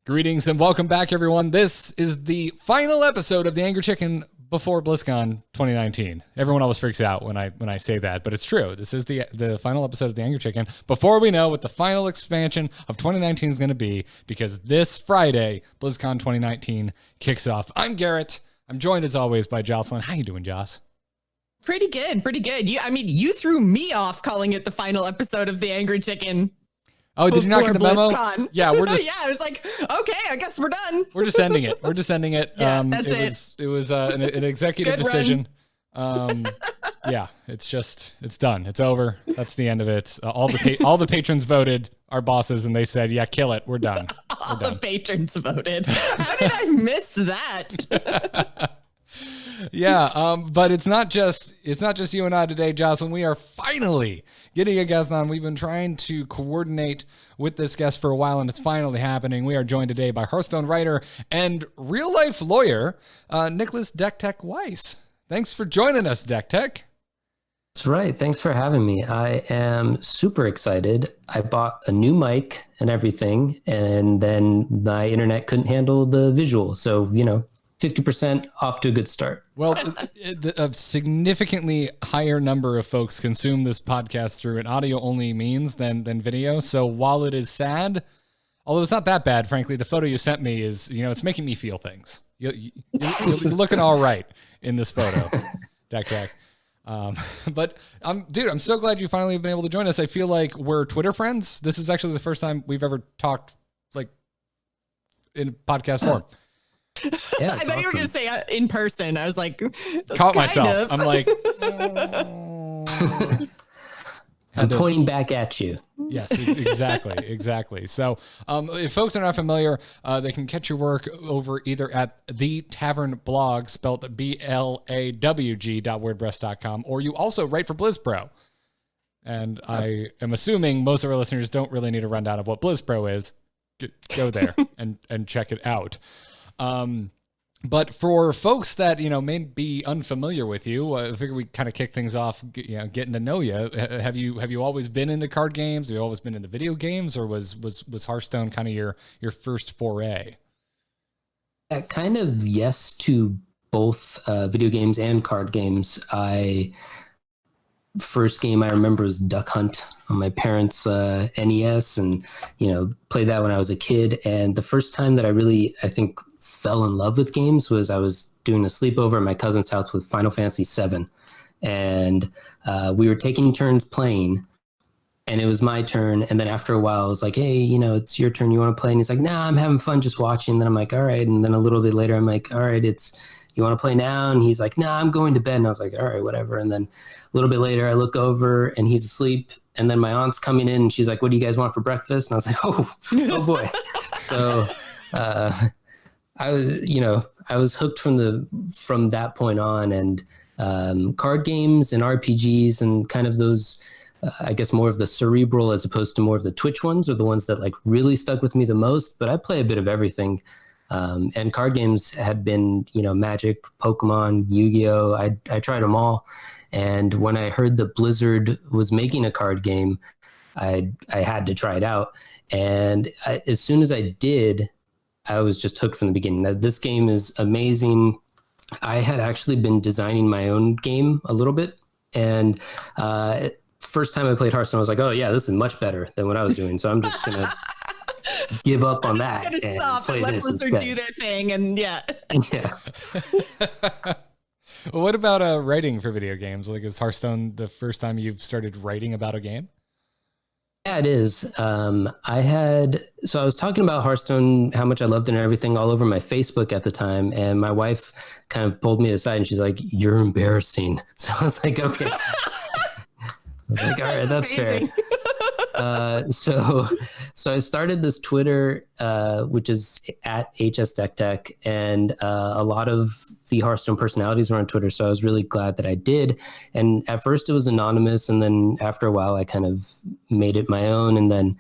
Greetings and welcome back, everyone. This is the final episode of the Angry Chicken before BlizzCon 2019. Everyone always freaks out when I say that, but it's true. This is the final episode of the Angry Chicken before we know what the final expansion of 2019 is going to be, because this Friday, BlizzCon 2019 kicks off. I'm Garrett. I'm joined as always by Jocelyn. How you doing, Joss? Pretty good. You threw me off calling it the final episode of the Angry Chicken. Oh, did you not get the memo? BlizzCon. Yeah, we're just. Yeah, I was like, okay, I guess we're done. We're just ending it. Yeah, that's it was an executive Good decision. Yeah, it's done. It's over. That's the end of it. All the patrons voted, our bosses, and they said, "Yeah, kill it. We're done." All the patrons voted. How did I miss that? Yeah, but it's not just you and I today, Jocelyn. We are finally getting a guest on. We've been trying to coordinate with this guest for a while, and it's finally happening. We are joined today by Hearthstone writer and real life lawyer, Nicholas Deck Tech Weiss. Thanks for joining us, Deck Tech. That's right. Thanks for having me. I am super excited. I bought a new mic and everything, and then my internet couldn't handle the visual. So, 50% off to a good start. Well, a significantly higher number of folks consume this podcast through an audio-only means than video. So while it is sad, although it's not that bad, frankly, the photo you sent me is, it's making me feel things. You're looking all right in this photo, Deck Tech. But I'm so glad you finally have been able to join us. I feel like we're Twitter friends. This is actually the first time we've ever talked like in podcast form. Yeah, I thought you were going to say in person. I was like, caught myself. I'm like, I'm pointing back at you. Yes, exactly. So if folks are not familiar, they can catch your work over either at the Tavern Blog, spelled blawg.wordpress.com, or you also write for BlizzPro. And I am assuming most of our listeners don't really need a rundown of what BlizzPro is. Go there and check it out. But for folks that, may be unfamiliar with you, I figure we kind of kick things off, getting to know you. Have you always been into card games? Have you always been into video games, or was Hearthstone kind of your first foray? Kind of yes to both video games and card games. First game I remember was Duck Hunt on my parents' NES, and played that when I was a kid. And the first time that I think fell in love with games was I was doing a sleepover at my cousin's house with Final Fantasy VII, and we were taking turns playing, and it was my turn. And then after a while, I was like, "Hey, it's your turn. You want to play?" And he's like, "Nah, I'm having fun just watching." And then I'm like, "All right." And then a little bit later, I'm like, "All right, you want to play now?" And he's like, "Nah, I'm going to bed." And I was like, "All right, whatever." And then a little bit later, I look over and he's asleep. And then my aunt's coming in and she's like, "What do you guys want for breakfast?" And I was like, oh boy. So I was hooked from that point on, and card games and RPGs and kind of those, I guess more of the cerebral as opposed to more of the Twitch ones are the ones that like really stuck with me the most. But I play a bit of everything. And card games had been, Magic, Pokemon, Yu-Gi-Oh! I tried them all. And when I heard that Blizzard was making a card game, I had to try it out. And as soon as I did, I was just hooked from the beginning. Now, this game is amazing. I had actually been designing my own game a little bit. And first time I played Hearthstone, I was like, oh, yeah, this is much better than what I was doing. So I'm just going to give up on that and play let this Blizzard instead. do their thing, and yeah. Well, what about writing for video games? Like, is Hearthstone the first time you've started writing about a game? Yeah, it is. I was talking about Hearthstone, how much I loved it and everything all over my Facebook at the time. And my wife kind of pulled me aside and she's like, "You're embarrassing." So I was like, okay. I was like, all right, that's fair. So I started this Twitter, which is at HSDeckTech, and a lot of the Hearthstone personalities were on Twitter. So I was really glad that I did. And at first it was anonymous, and then after a while I kind of made it my own. And then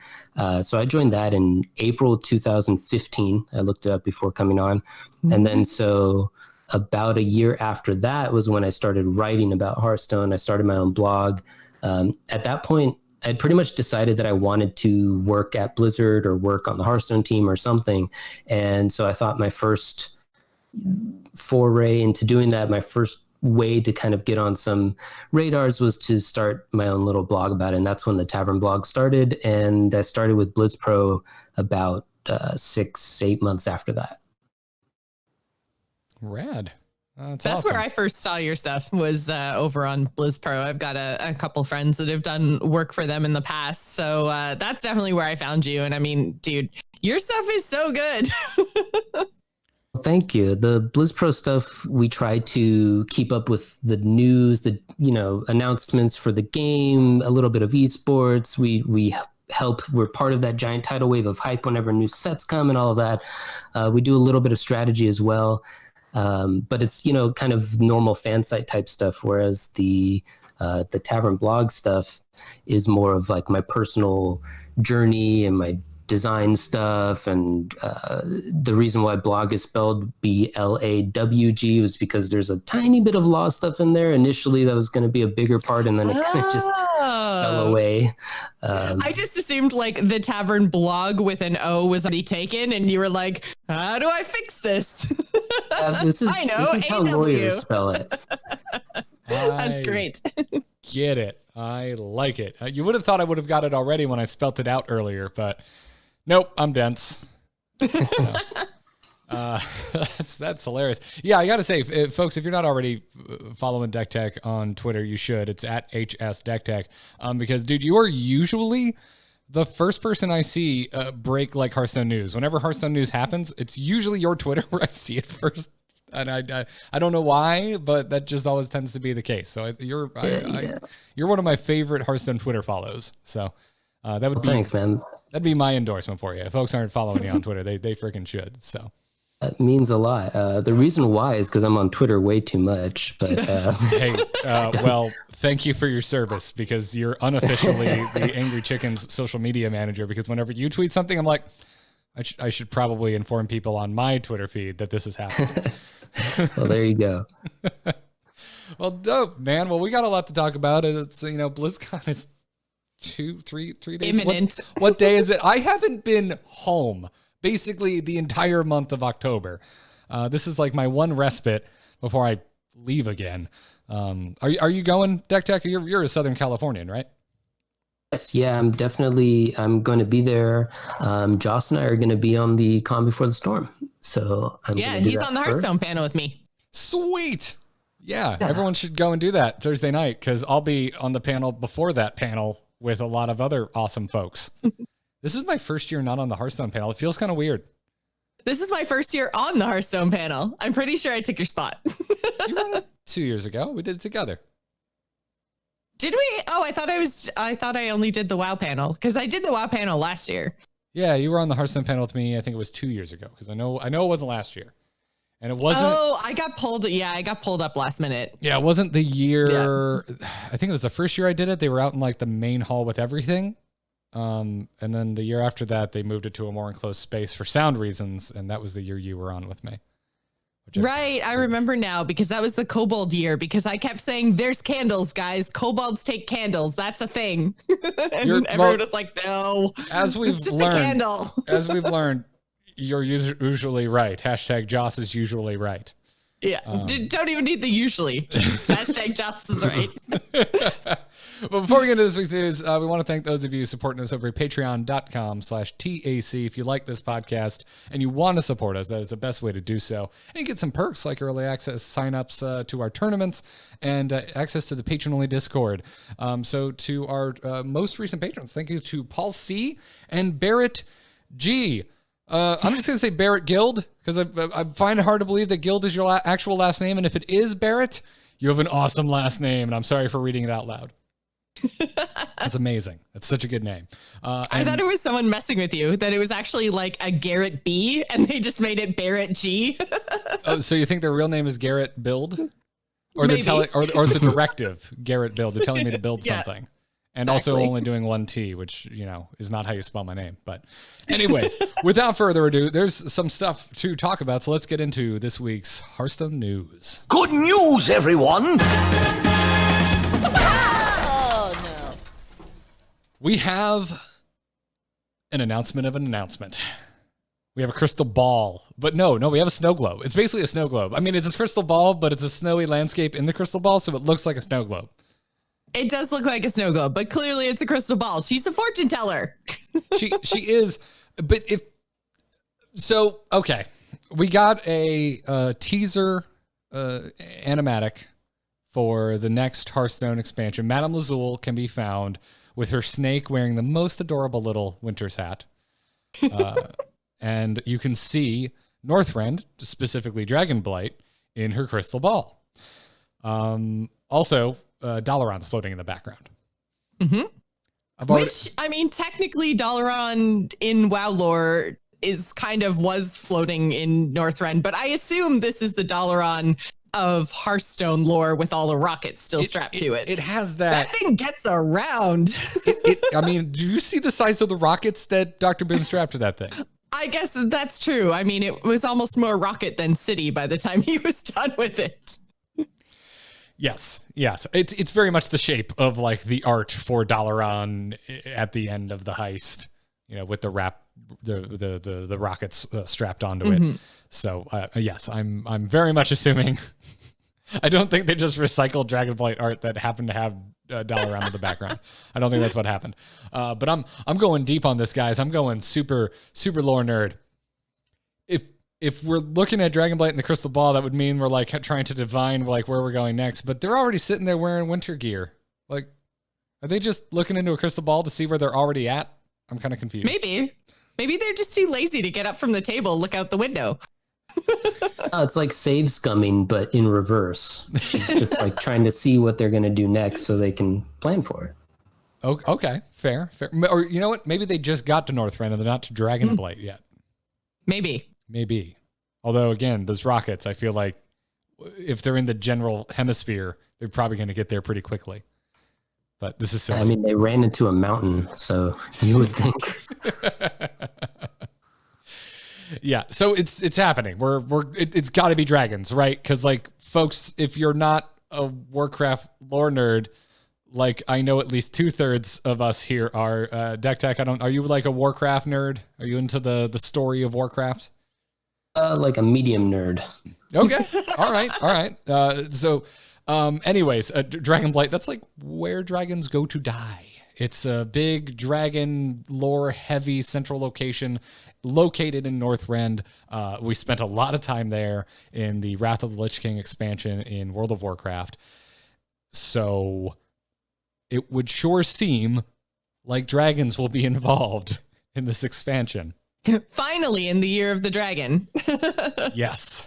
so I joined that in April 2015. I looked it up before coming on. Mm-hmm. And then so about a year after that was when I started writing about Hearthstone. I started my own blog. At that point, I'd pretty much decided that I wanted to work at Blizzard or work on the Hearthstone team or something. And so I thought my first foray into doing that, my first way to kind of get on some radars was to start my own little blog about it. And that's when the Tavern blog started. And I started with BlizzPro about 6-8 months after that. Rad. That's awesome. awesome. Where I first saw your stuff was over on BlizzPro. I've got a couple friends that have done work for them in the past. So that's definitely where I found you. And I mean, dude, your stuff is so good. Thank you. The BlizzPro stuff, we try to keep up with the news, the announcements for the game, a little bit of esports. We help. We're part of that giant tidal wave of hype whenever new sets come and all of that. We do a little bit of strategy as well. But it's, kind of normal fan site type stuff, whereas the Tavern blog stuff is more of like my personal journey and my design stuff. And the reason why blog is spelled BLAWG was because there's a tiny bit of law stuff in there. Initially, that was going to be a bigger part, and then it kind of just fell away. I just assumed like the Tavern blog with an O was already taken, and you were like, how do I fix this? This is how lawyers spell it. That's great. Get it. I like it. You would have thought I would have got it already when I spelt it out earlier, but nope, I'm dense. That's hilarious. Yeah, I gotta say, folks, if you're not already following Deck Tech on Twitter, you should. It's at HS Deck Tech. Because, dude, you are usually the first person I see break like Hearthstone news. Whenever Hearthstone news happens, it's usually your Twitter where I see it first. And I don't know why, but that just always tends to be the case. So you're one of my favorite Hearthstone Twitter follows. So that would be thanks, man. That'd be my endorsement for you. If folks aren't following you on Twitter, they freaking should. So that means a lot. The reason why is because I'm on Twitter way too much. But hey, well, thank you for your service, because you're unofficially the Angry Chicken's social media manager. Because whenever you tweet something, I'm like, I should probably inform people on my Twitter feed that this is happening. Well, there you go. Well, dope, man. Well, we got a lot to talk about. It's BlizzCon is 3 days. Imminent. What day is it? I haven't been home basically the entire month of October. This is like my one respite before I leave again. Are you going, Deck Tech? You're a Southern Californian, right? Yes, yeah, I'm going to be there. Joss and I are going to be on the Calm Before the Storm. So he's on the Hearthstone panel with me. Sweet. Yeah, everyone should go and do that Thursday night, because I'll be on the panel before that panel with a lot of other awesome folks. This is my first year not on the Hearthstone panel. It feels kind of weird. This is my first year on the Hearthstone panel. I'm pretty sure I took your spot. You won it 2 years ago. We did it together. Did we? Oh, I thought I only did the WoW panel, because I did the WoW panel last year. Yeah, you were on the Hearthstone panel with me. I think it was 2 years ago, because I know it wasn't last year. And it wasn't. Oh, I got pulled up last minute. Yeah, it wasn't the year. Yeah. I think it was the first year I did it. They were out in like the main hall with everything. And then the year after that, they moved it to a more enclosed space for sound reasons. And that was the year you were on with me. Right. I remember now, because that was the Kobold year, because I kept saying, there's candles, guys. Kobolds take candles. That's a thing. And everyone was like, no, as we've it's just learned, a candle. As we've learned, you're usually right. Hashtag Joss is usually right. Yeah. Don't even need the usually. Hashtag Joss is right. But before we get into this week's news, we want to thank those of you supporting us over at patreon.com/TAC. If you like this podcast and you want to support us, that is the best way to do so. And you get some perks like early access signups to our tournaments and access to the patron-only Discord. So to our most recent patrons, thank you to Paul C. and Barrett G. I'm just going to say Barrett Guild, because I find it hard to believe that Guild is your actual last name. And if it is Barrett, you have an awesome last name. And I'm sorry for reading it out loud. That's amazing. That's such a good name. I thought it was someone messing with you, that it was actually like a Garrett B and they just made it Barrett G. Oh, so you think their real name is Garrett Build? Or Maybe. or it's a directive, Garrett Build. They're telling me to build something. And also only doing one T, which, is not how you spell my name. But anyways, without further ado, there's some stuff to talk about. So let's get into this week's Hearthstone news. Good news, everyone! We have an announcement of an announcement. We have a crystal ball, but no, we have a snow globe. It's basically a snow globe. I mean, it's a crystal ball, but it's a snowy landscape in the crystal ball, so it looks like a snow globe. It does look like a snow globe, but clearly it's a crystal ball. She's a fortune teller. She is, but okay. We got a teaser animatic for the next Hearthstone expansion. Madame Lazul can be found with her snake wearing the most adorable little Winter's hat. And you can see Northrend, specifically Dragonblight, in her crystal ball. Also, Dalaran's floating in the background. Mm-hmm. Which, I mean, technically Dalaran in WoW lore was floating in Northrend, but I assume this is the Dalaran of Hearthstone lore with all the rockets still strapped to it. It has that. That thing gets around. I mean, do you see the size of the rockets that Dr. Boom strapped to that thing? I guess that's true. I mean, it was almost more rocket than city by the time he was done with it. Yes. It's very much the shape of like the art for Dalaran at the end of the heist, with the the rockets strapped onto it. So yes, I'm very much assuming. I don't think they just recycled Dragonblight art that happened to have Dalaran in the background. I don't think that's what happened. But I'm going deep on this, guys. I'm going super lore nerd. If we're looking at Dragonblight in the crystal ball, that would mean we're like trying to divine like where we're going next. But they're already sitting there wearing winter gear. Like, are they just looking into a crystal ball to see where they're already at? I'm kind of confused. Maybe they're just too lazy to get up from the table, look out the window. It's like save scumming, but in reverse. She's just like trying to see what they're going to do next so they can plan for it. Okay, fair. Or you know what? Maybe they just got to Northrend and they're not to Dragonblight yet. Maybe. Although, again, those rockets, I feel like if they're in the general hemisphere, they're probably going to get there pretty quickly. But this is silly. I mean, they ran into a mountain, so you would think. Yeah, so it's happening. It's got to be dragons, right? Because like, folks, if you're not a Warcraft lore nerd, like I know at least 2/3 of us here are. Deck Tech, are you like a Warcraft nerd? Are you into the story of Warcraft? Like a medium nerd. Okay, all right. Anyways, Dragonblight. That's like where dragons go to die. It's a big dragon lore heavy central location located in Northrend. We spent a lot of time there in the Wrath of the Lich King expansion in World of Warcraft. So it would sure seem like dragons will be involved in this expansion. Finally, in the year of the dragon. Yes.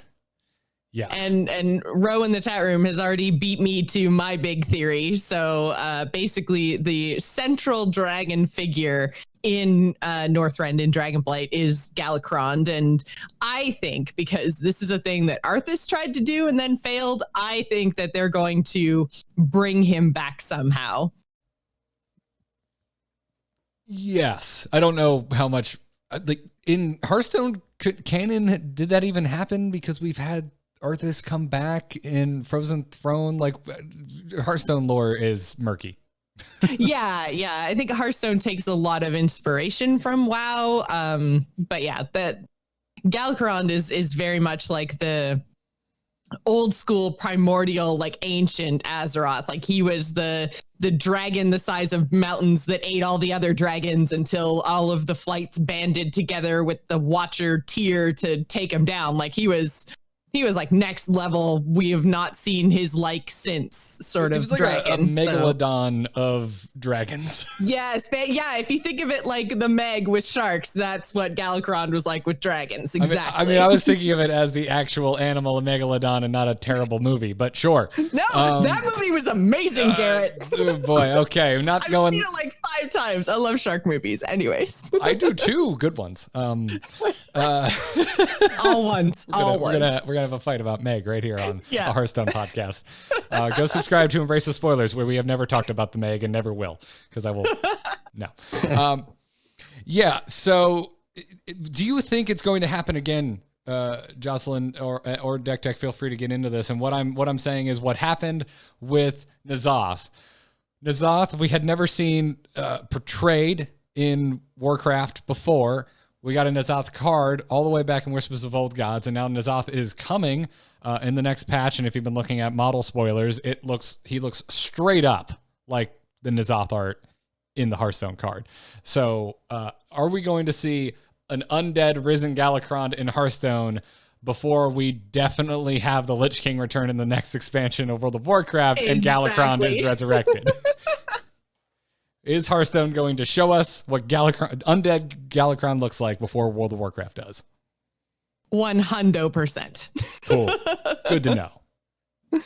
And Ro in the chat room has already beat me to my big theory. So basically, the central dragon figure in Northrend in Dragonblight is Galakrond. And I think, because this is a thing that Arthas tried to do and then failed, I think that they're going to bring him back somehow. Yes. I don't know how much... Like in Hearthstone canon, did that even happen? Because we've had Arthas come back in Frozen Throne. Like, Hearthstone lore is murky. yeah. I think Hearthstone takes a lot of inspiration from WoW. But yeah, that Galakrond is very much like the old school primordial, like ancient Azeroth. Like he was the dragon the size of mountains that ate all the other dragons until all of the flights banded together with the Watcher tier to take him down. Like he was like next level. We have not seen his like since sort of like dragon. A megalodon of dragons. Yes, yeah. If you think of it like the Meg with sharks, that's what Galakrond was like with dragons. Exactly. I mean, I was thinking of it as the actual animal, a megalodon, and not a terrible movie. But sure. No, that movie was amazing, Garrett. Oh boy. Okay, I'm not going. I've seen it like 5 times. I love shark movies. Anyways, I do too. Good ones. All ones. We're gonna have a fight about Meg right here on a Hearthstone podcast. Go subscribe to Embrace the Spoilers, where we have never talked about the Meg and never will, because I will. No. Yeah. So, do you think it's going to happen again, Jocelyn or Deck Tech? Feel free to get into this. And what I'm saying is what happened with N'Zoth. N'Zoth, we had never seen portrayed in Warcraft before. We got a N'Zoth card all the way back in Whispers of Old Gods, and now N'Zoth is coming in the next patch. And if you've been looking at model spoilers, he looks straight up like the N'Zoth art in the Hearthstone card. So are we going to see an undead risen Galakrond in Hearthstone before we definitely have the Lich King return in the next expansion of World of Warcraft and Galakrond is resurrected? Is Hearthstone going to show us what undead Galakrond looks like before World of Warcraft does? 100%. Cool. Good to know.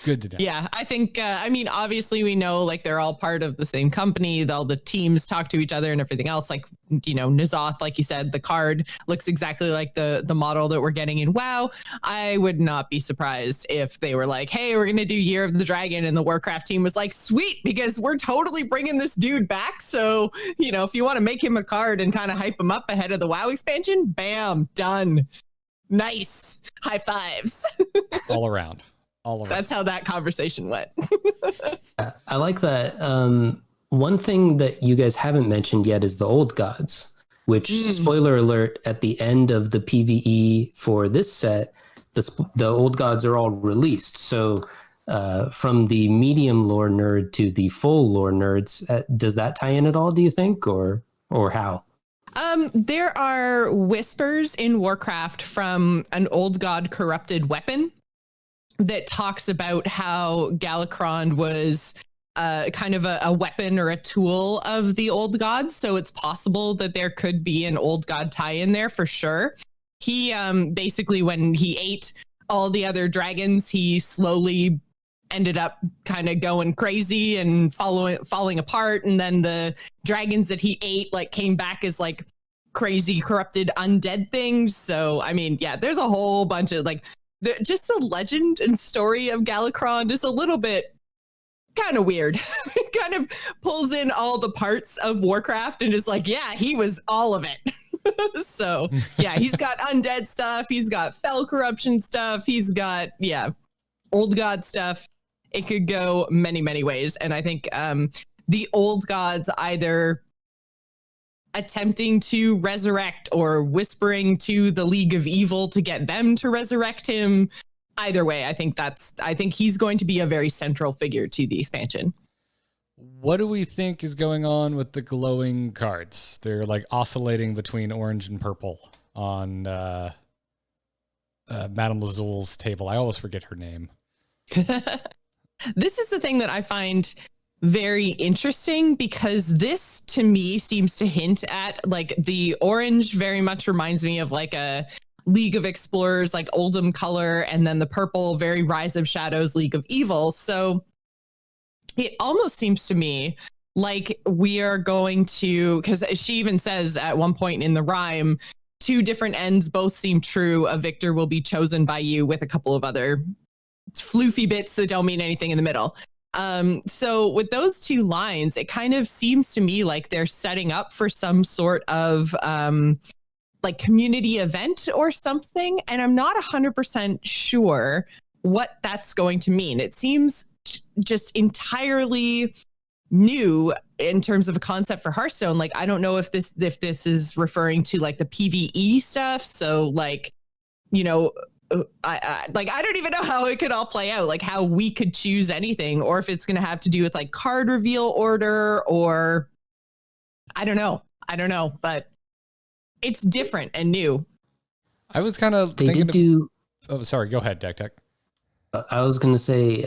Good to know. Yeah, I think, obviously we know like they're all part of the same company. All the teams talk to each other and everything else. Like, N'Zoth, like you said, the card looks exactly like the model that we're getting in WoW. I would not be surprised if they were like, hey, we're going to do Year of the Dragon. And the Warcraft team was like, sweet, because we're totally bringing this dude back. So, if you want to make him a card and kind of hype him up ahead of the WoW expansion, bam, done. Nice. High fives. All around. That's how that conversation went. I like that. One thing that you guys haven't mentioned yet is the Old Gods, which, spoiler alert, at the end of the PvE for this set, the Old Gods are all released. So from the medium lore nerd to the full lore nerds, does that tie in at all, do you think, or how? There are whispers in Warcraft from an Old God corrupted weapon that talks about how Galakrond was kind of a weapon or a tool of the Old Gods. So it's possible that there could be an Old God tie-in there for sure. He basically, when he ate all the other dragons, he slowly ended up kind of going crazy and falling apart. And then the dragons that he ate like came back as like crazy corrupted undead things. So, there's a whole bunch of like, just the legend and story of Galakrond is a little bit kind of weird. It kind of pulls in all the parts of Warcraft and is like, yeah, he was all of it. So yeah, he's got undead stuff. He's got fell corruption stuff. He's got, Old God stuff. It could go many, many ways. And I think the Old Gods either attempting to resurrect or whispering to the League of Evil to get them to resurrect him. Either way, I think he's going to be a very central figure to the expansion. What do we think is going on with the glowing cards? They're like oscillating between orange and purple on Madame Lazul's table. I always forget her name. This is the thing that I find very interesting, because this to me seems to hint at like the orange very much reminds me of like a League of Explorers, like Oldham color, and then the purple very Rise of Shadows League of Evil. So it almost seems to me like we are going to, because she even says at one point in the rhyme, two different ends both seem true. A victor will be chosen by you, with a couple of other floofy bits that don't mean anything in the middle. So with those two lines, it kind of seems to me like they're setting up for some sort of like community event or something. And I'm not 100% sure what that's going to mean. It seems just entirely new in terms of a concept for Hearthstone. Like, I don't know if this is referring to like the PvE stuff. So like, I don't even know how it could all play out, like how we could choose anything, or if it's going to have to do with like card reveal order, or I don't know, but it's different and new. I was kind of thinking oh, sorry, go ahead, Tech. I was going to say,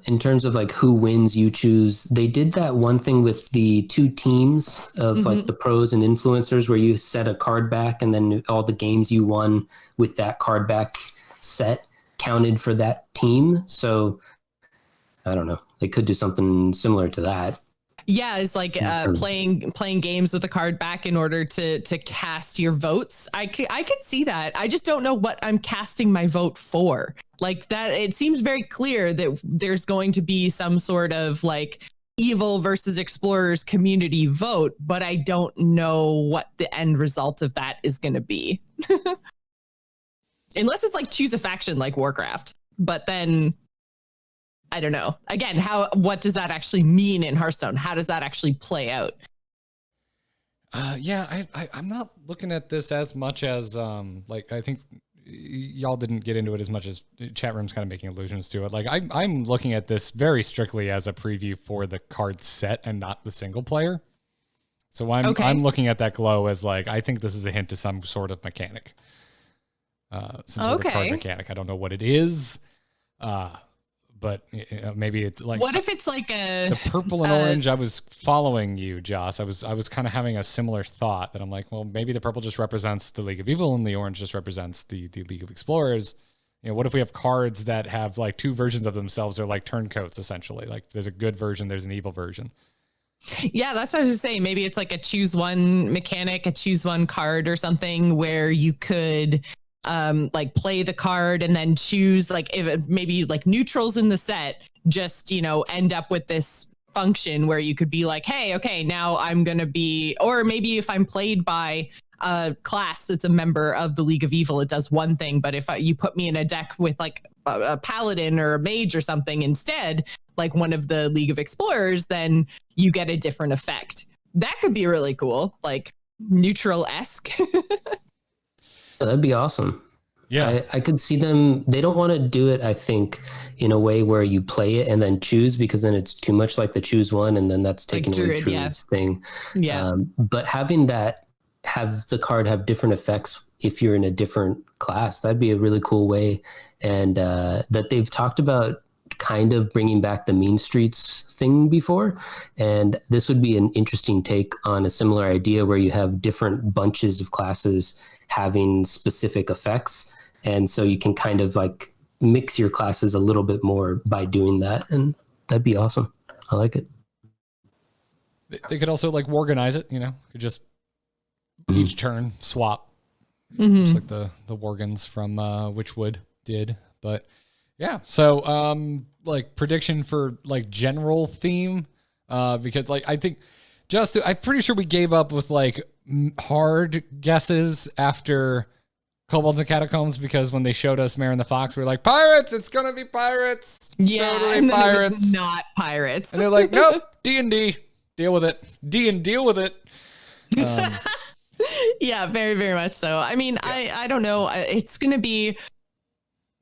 in terms of like who wins, you choose. They did that one thing with the two teams of like the pros and influencers, where you set a card back, and then all the games you won with that card back set counted for that team. So I don't know. They could do something similar to that. Yeah, it's like playing games with a card back in order to cast your votes. I could see that. I just don't know what I'm casting my vote for. Like that, it seems very clear that there's going to be some sort of like evil versus explorers community vote, but I don't know what the end result of that is going to be. Unless it's like choose a faction like Warcraft. But then I don't know. Again, what does that actually mean in Hearthstone? How does that actually play out? Yeah, I'm not looking at this as much as like I think y'all didn't get into it as much as chat room's kind of making allusions to it. Like I'm looking at this very strictly as a preview for the card set and not the single player. So I'm looking at that glow as like I think this is a hint to some sort of mechanic, some sort of card mechanic. I don't know what it is. But maybe it's like, what if it's like the purple and orange? I was following you, Joss. I was kind of having a similar thought that I'm like, well, maybe the purple just represents the League of Evil and the orange just represents the League of Explorers. You know, what if we have cards that have like two versions of themselves? They're like turncoats essentially. Like there's a good version, there's an evil version. Yeah, that's what I was saying. Maybe it's like a choose one mechanic, a choose one card or something where you could like play the card and then choose like if maybe like neutrals in the set just, you know, end up with this function where you could be like, hey, okay, now I'm going to be, or maybe if I'm played by a class that's a member of the League of Evil, it does one thing. But if you put me in a deck with like a paladin or a mage or something instead, like one of the League of Explorers, then you get a different effect. That could be really cool, like neutral-esque. That'd be awesome. Yeah, I could see them. They don't want to do it, I think, in a way where you play it and then choose, because then it's too much like the choose one, and then that's taking like away Druid, Druid's thing. Yeah. But having that, have the card have different effects if you're in a different class, that'd be a really cool way. And that they've talked about kind of bringing back the mean streets thing before, and this would be an interesting take on a similar idea where you have different bunches of classes having specific effects, and so you can kind of like mix your classes a little bit more by doing that, and that'd be awesome. I like it. They could also like organize it, you know, could just each turn swap, just like the Worgans from Witchwood did. But yeah, so like prediction for like general theme, because like I think I'm pretty sure we gave up with like hard guesses after Kobolds and Catacombs, because when they showed us Mare and the Fox, we were like, pirates, it's gonna be pirates. It's totally and then pirates. it was not pirates. And they're like, nope, D&D, deal with it. Deal with it. Yeah, very, very much so. I mean, yeah. I don't know. It's going to be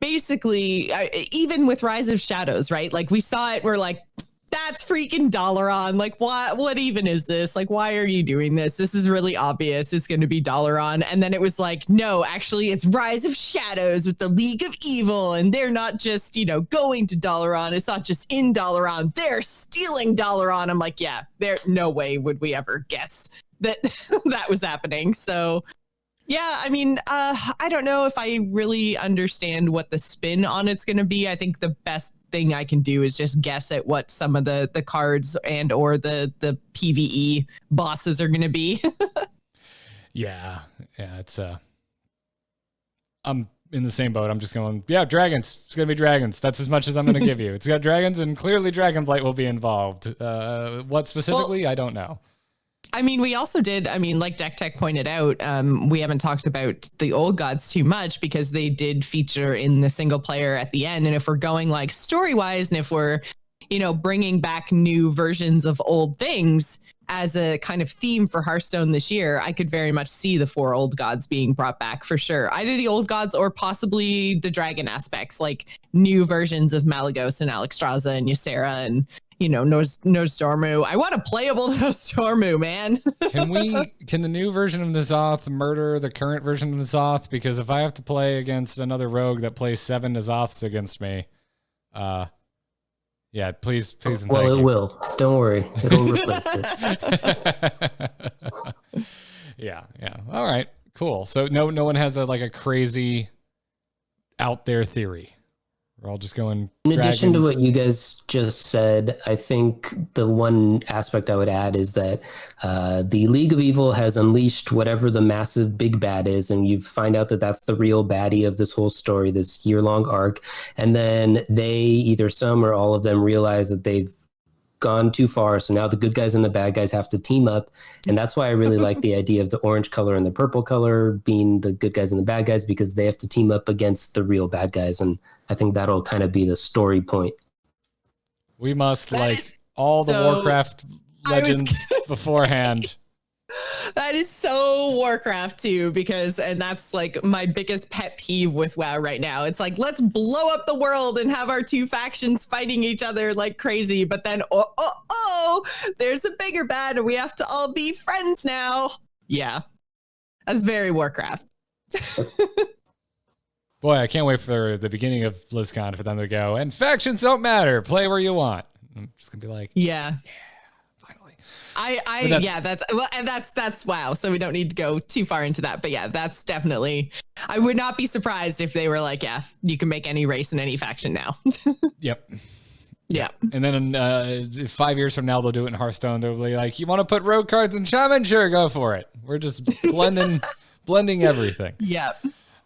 basically, even with Rise of Shadows, right? Like we saw it, we're like, that's freaking Dalaran. Like, what even is this? Like, why are you doing this? This is really obvious. It's going to be Dalaran. And then it was like, no, actually, it's Rise of Shadows with the League of Evil. And they're not just, you know, going to Dalaran. It's not just in Dalaran. They're stealing Dalaran. I'm like, yeah, no way would we ever guess that that was happening. So, yeah, I mean, I don't know if I really understand what the spin on it's going to be. I think the best thing I can do is just guess at what some of the cards and or the PvE bosses are going to be. Yeah, it's I'm in the same boat. I'm just going, yeah, dragons. It's going to be dragons. That's as much as I'm going to give you. It's got dragons, and clearly Dragonblight will be involved. What specifically, I don't know. I mean, we also did, like Deck Tech pointed out, we haven't talked about the old gods too much because they did feature in the single player at the end. And if we're going like story wise, and if we're, you know, bringing back new versions of old things as a kind of theme for Hearthstone this year, I could very much see the 4 old gods being brought back for sure. Either the old gods or possibly the dragon aspects, like new versions of Malagos and Alexstrasza and Ysera and, you know, Nosdormu. I want a playable Nosdormu, man. Can the new version of N'Zoth murder the current version of N'Zoth? Because if I have to play against another rogue that plays 7 N'Zoths against me, yeah, please. And well, it will. Don't worry. It'll replace it. Yeah. All right, cool. So no one has a crazy out there theory. We're all just going. In addition to what you guys just said, I think the one aspect I would add is that the League of Evil has unleashed whatever the massive big bad is, and you find out that that's the real baddie of this whole story, this year-long arc. And then they, either some or all of them, realize that they've gone too far. So now the good guys and the bad guys have to team up. And that's why I really like the idea of the orange color and the purple color being the good guys and the bad guys, because they have to team up against the real bad guys. And I think that'll kind of be the story point. We must That like is all the so- Warcraft I was legends gonna beforehand. That is so Warcraft too, and that's like my biggest pet peeve with WoW right now. It's like, let's blow up the world and have our two factions fighting each other like crazy. But then, there's a bigger bad and we have to all be friends now. Yeah, that's very Warcraft. Boy, I can't wait for the beginning of BlizzCon for them to go, and factions don't matter. Play where you want. I'm just going to be like, Yeah. finally. That's WoW. So we don't need to go too far into that. But yeah, that's definitely, I would not be surprised if they were like, yeah, you can make any race and any faction now. Yep. Yeah. And then 5 years from now, they'll do it in Hearthstone. They'll be like, you want to put rogue cards in Shaman? Sure, go for it. We're just blending everything. Yeah.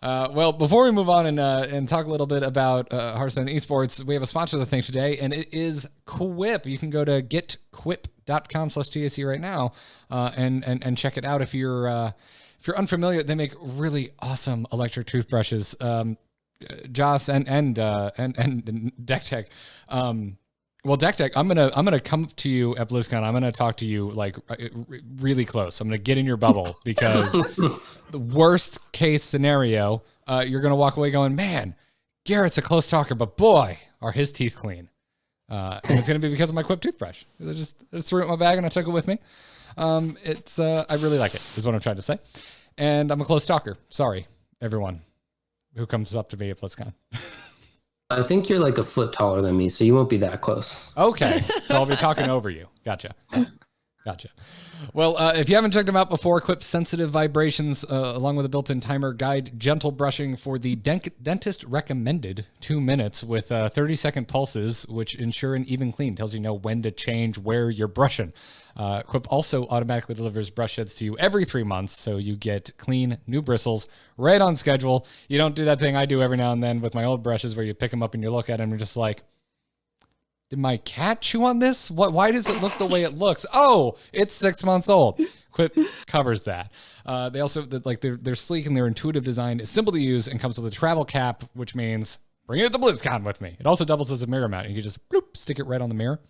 Well, before we move on and talk a little bit about Hearthstone esports, we have a sponsor of the thing today, and it is Quip. You can go to getquip.com/TAC right now and check it out. If you're unfamiliar, they make really awesome electric toothbrushes. Joss and Deck Tech. Well, Deck Tech, I'm gonna come to you at BlizzCon. I'm gonna talk to you like really close. I'm gonna get in your bubble because the worst case scenario, you're gonna walk away going, "Man, Garrett's a close talker, but boy, are his teeth clean." And it's gonna be because of my Quip toothbrush. I just threw it in my bag and I took it with me. I really like it. Is what I'm trying to say. And I'm a close talker. Sorry, everyone who comes up to me at BlizzCon. I think you're like a foot taller than me, so you won't be that close. Okay, so I'll be talking over you. Gotcha. Well, if you haven't checked them out before, Quip sensitive vibrations, along with a built-in timer, guide gentle brushing for the dentist recommended 2 minutes with 30-second pulses, which ensure an even clean. Tells you know when to change where you're brushing. Quip also automatically delivers brush heads to you every 3 months, so you get clean, new bristles right on schedule. You don't do that thing I do every now and then with my old brushes where you pick them up and you look at them and you're just like, did my cat chew on this? Why does it look the way it looks? Oh, it's 6 months old. Quip covers that. They also, they're sleek and their intuitive design is simple to use and comes with a travel cap, which means bring it to BlizzCon with me. It also doubles as a mirror mount. You can just bloop, stick it right on the mirror.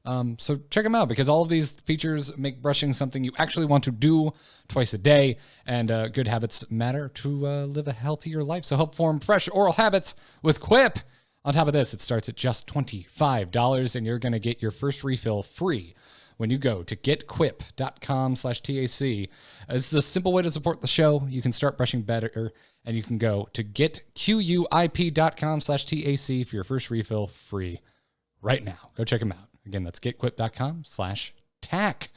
So check them out because all of these features make brushing something you actually want to do twice a day, and good habits matter to live a healthier life. So help form fresh oral habits with Quip. On top of this, it starts at just $25, and you're going to get your first refill free when you go to getquip.com/TAC. This is a simple way to support the show. You can start brushing better, and you can go to getquip.com/TAC for your first refill free right now. Go check them out. Again, that's getquip.com/TAC.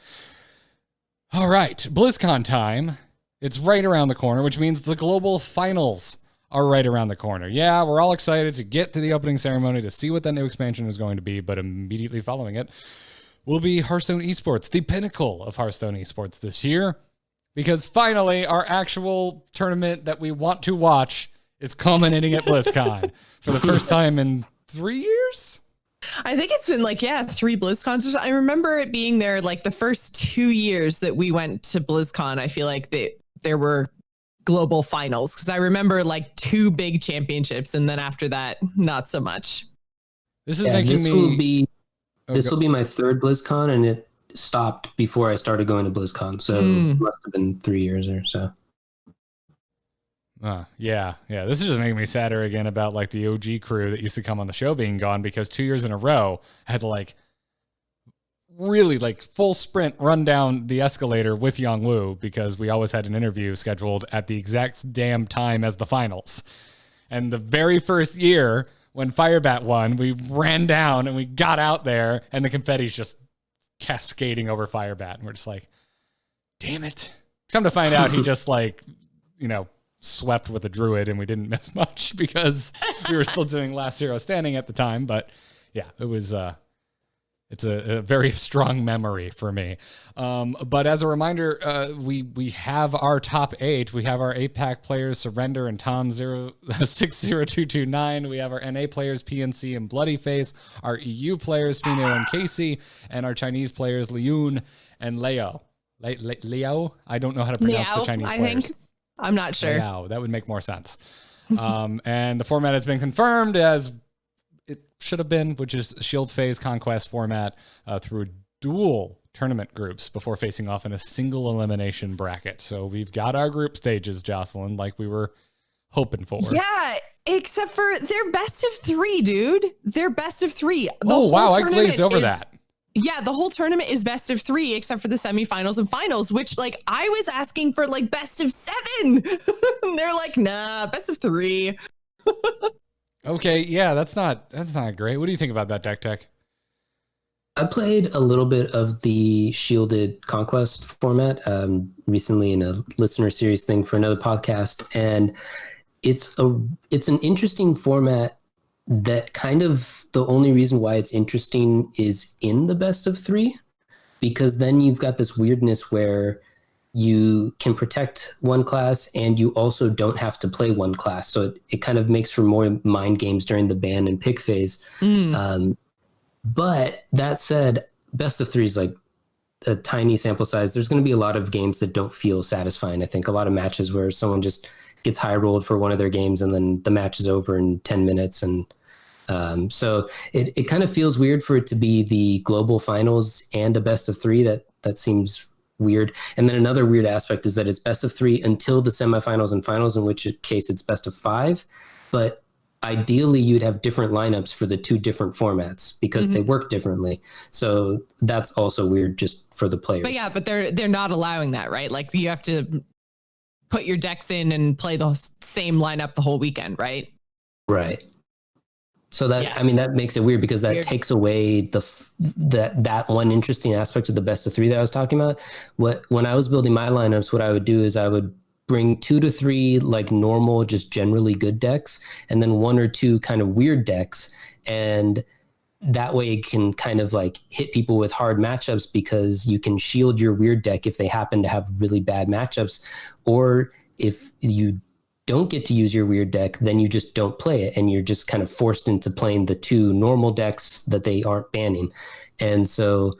All right, BlizzCon time. It's right around the corner, which means the global finals are right around the corner. Yeah, we're all excited to get to the opening ceremony to see what that new expansion is going to be, but immediately following it will be Hearthstone Esports, the pinnacle of Hearthstone Esports this year, because finally our actual tournament that we want to watch is culminating at BlizzCon for the first time in 3 years. I think it's been 3 BlizzCons. I remember it being there like the first 2 years that we went to BlizzCon. I feel like there were global finals because I remember 2 big championships, and then after that, not so much. This is making me. This will be my 3rd BlizzCon, and it stopped before I started going to BlizzCon, so it must have been 3 years or so. Yeah. This is just making me sadder again about the OG crew that used to come on the show being gone, because 2 years in a row I had to really full sprint run down the escalator with Yongwu because we always had an interview scheduled at the exact damn time as the finals. And the very first year when Firebat won, we ran down and we got out there and the confetti's just cascading over Firebat. And we're just like, damn it. Come to find out he just swept with a druid and we didn't miss much because we were still doing Last Hero Standing at the time. But yeah, it was, it's a very strong memory for me. But as a reminder, we have our top 8. We have our APAC players, Surrender and Tom 60229. We have our NA players, PNC and Bloody Face. Our EU players, Fino and Casey. And our Chinese players, Liun and Leo. Leo? I don't know how to pronounce the Chinese players. I'm not sure. Leo, that would make more sense. And the format has been confirmed as it should have been, which is Shield Phase Conquest format through dual tournament groups before facing off in a single elimination bracket. So we've got our group stages, Jocelyn, like we were hoping for. Yeah, except for they're best of 3, dude. They're best of 3. Oh, wow, I glazed over that. Yeah, the whole tournament is best of 3, except for the semifinals and finals, which like I was asking for like best of 7. And they're like, nah, best of 3. Okay, yeah, that's not great. What do you think about that, Deck Tech? I played a little bit of the Shielded Conquest format recently in a listener series thing for another podcast, and it's an interesting format that kind of the only reason why it's interesting is in the best of 3, because then you've got this weirdness where you can protect one class and you also don't have to play one class. So it kind of makes for more mind games during the ban and pick phase. But that said, best of 3 is like a tiny sample size. There's going to be a lot of games that don't feel satisfying. I think a lot of matches where someone just gets high rolled for one of their games and then the match is over in 10 minutes. And so it kind of feels weird for it to be the global finals and a best of 3. That seems weird. And then another weird aspect is that it's best of 3 until the semifinals and finals, in which case it's best of 5. But ideally you'd have different lineups for the 2 different formats because they work differently. So that's also weird just for the players. But yeah, but they're not allowing that, right? Like you have to put your decks in and play the same lineup the whole weekend, right? Right. So that, I mean, that makes it weird because that takes away that one interesting aspect of the best of 3 that I was talking about. When I was building my lineups, what I would do is I would bring 2 to 3 like normal, just generally good decks, and then 1 or 2 kind of weird decks. And that way it can kind of like hit people with hard matchups because you can shield your weird deck if they happen to have really bad matchups. Or if you don't get to use your weird deck, then you just don't play it and you're just kind of forced into playing the 2 normal decks that they aren't banning. And so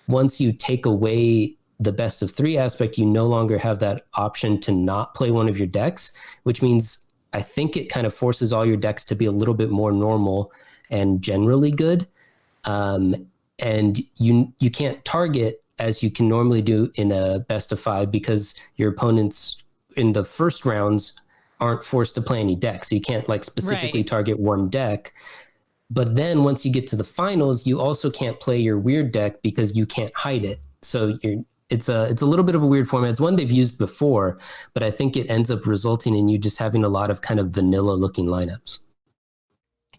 once you take away the best of 3 aspect, you no longer have that option to not play one of your decks, which means I think it kind of forces all your decks to be a little bit more normal and generally good. And you can't target as you can normally do in a best of 5 because your opponents in the first rounds aren't forced to play any decks. So you can't like specifically target one deck. But then once you get to the finals, you also can't play your weird deck because you can't hide it. So it's a little bit of a weird format. It's one they've used before, but I think it ends up resulting in you just having a lot of kind of vanilla looking lineups.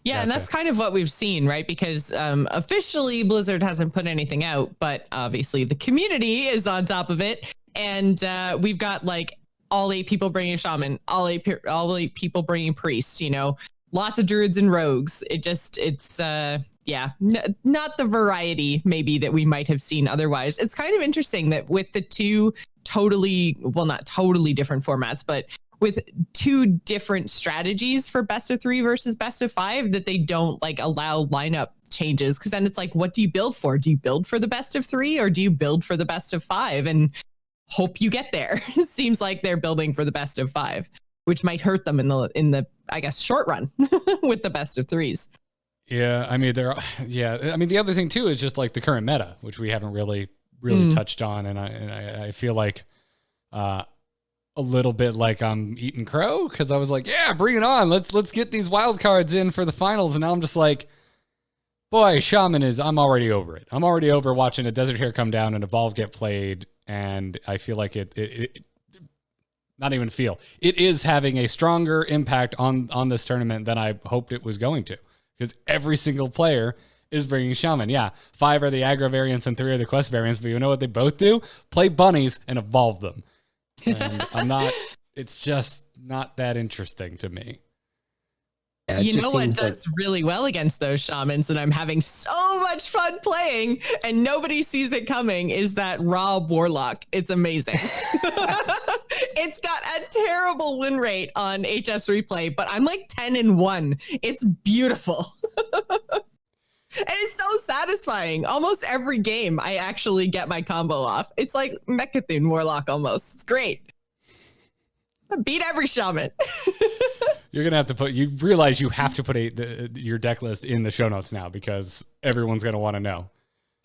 Yeah, and that's kind of what we've seen, right? Because officially Blizzard hasn't put anything out, but obviously the community is on top of it. And we've got like all 8 people bringing shaman, all eight people bringing priest, you know, lots of druids and rogues. It's not the variety maybe that we might have seen otherwise. It's kind of interesting that with the 2 not totally different formats, but with 2 different strategies for best of 3 versus best of 5, that they don't like allow lineup changes. Cause then it's like, what do you build for? Do you build for the best of 3 or do you build for the best of 5 and hope you get there? It seems like they're building for the best of 5, which might hurt them in the I guess short run with the best of 3s. Yeah, I mean the other thing too is just like the current meta, which we haven't really touched on, and I feel like a little bit like I'm eating crow because I was like, yeah, bring it on, let's get these wild cards in for the finals, and now I'm just like, boy, Shaman I'm already over it. I'm already over watching a Desert Hare come down and Evolve get played, and I feel like it is having a stronger impact on this tournament than I hoped it was going to. Because every single player is bringing Shaman. Yeah, 5 are the aggro variants and 3 are the quest variants, but you know what they both do? Play bunnies and evolve them. And it's just not that interesting to me. Yeah, you know what does really well against those shamans that I'm having so much fun playing and nobody sees it coming is that raw warlock. It's amazing. It's got a terrible win rate on HS replay, but I'm like 10-1. It's beautiful. And it's so satisfying. Almost every game I actually get my combo off. It's like Mechathune Warlock almost. It's great. I beat every shaman. You're gonna have to you realize you have to put your deck list in the show notes now because everyone's gonna want to know.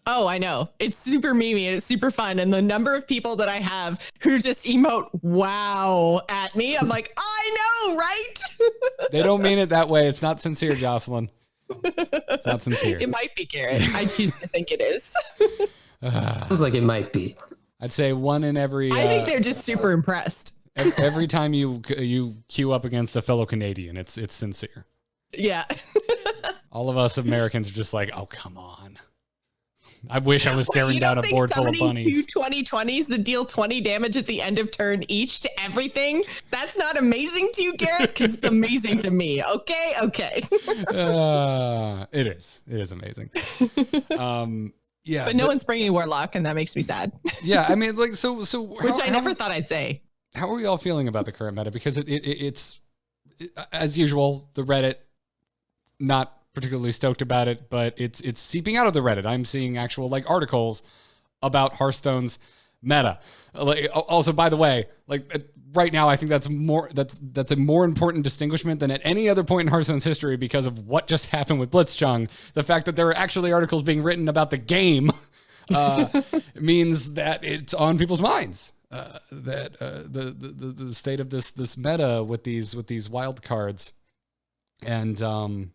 Oh, I know. It's super memey and it's super fun. And the number of people that I have who just emote wow at me, I'm like, I know, right? They don't mean it that way. It's not sincere, Jocelyn. It's not sincere. It might be, Garrett. I choose to think it is. Sounds like it might be. I'd say one in every. I think they're just super impressed. Every time you queue up against a fellow Canadian, it's sincere. Yeah. All of us Americans are just like, oh, come on. I wish I was staring down a board full of bunnies. 2020s that deal 20 damage at the end of turn each to everything. That's not amazing to you, Garrett, because it's amazing to me. Okay. It is amazing. Yeah, but no one's bringing Warlock, and that makes me sad. Yeah, I mean, like, so, which I never thought I'd say. How are we all feeling about the current meta? Because it's as usual, the Reddit not particularly stoked about it, but it's seeping out of the Reddit. I'm seeing actual like articles about Hearthstone's meta. Like, also, by the way, like right now, I think that's a more important distinguishment than at any other point in Hearthstone's history because of what just happened with Blitzchung. The fact that there are actually articles being written about the game means that it's on people's minds. That the state of this meta with these wild cards, and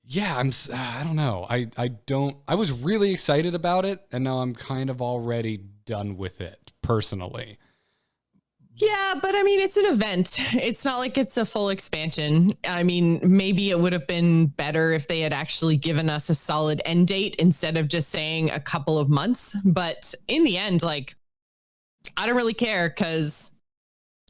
yeah, I don't know. I was really excited about it, and now I'm kind of already done with it personally. Yeah, but I mean, it's an event. It's not like it's a full expansion. I mean, maybe it would have been better if they had actually given us a solid end date instead of just saying a couple of months. But in the end, like, I don't really care because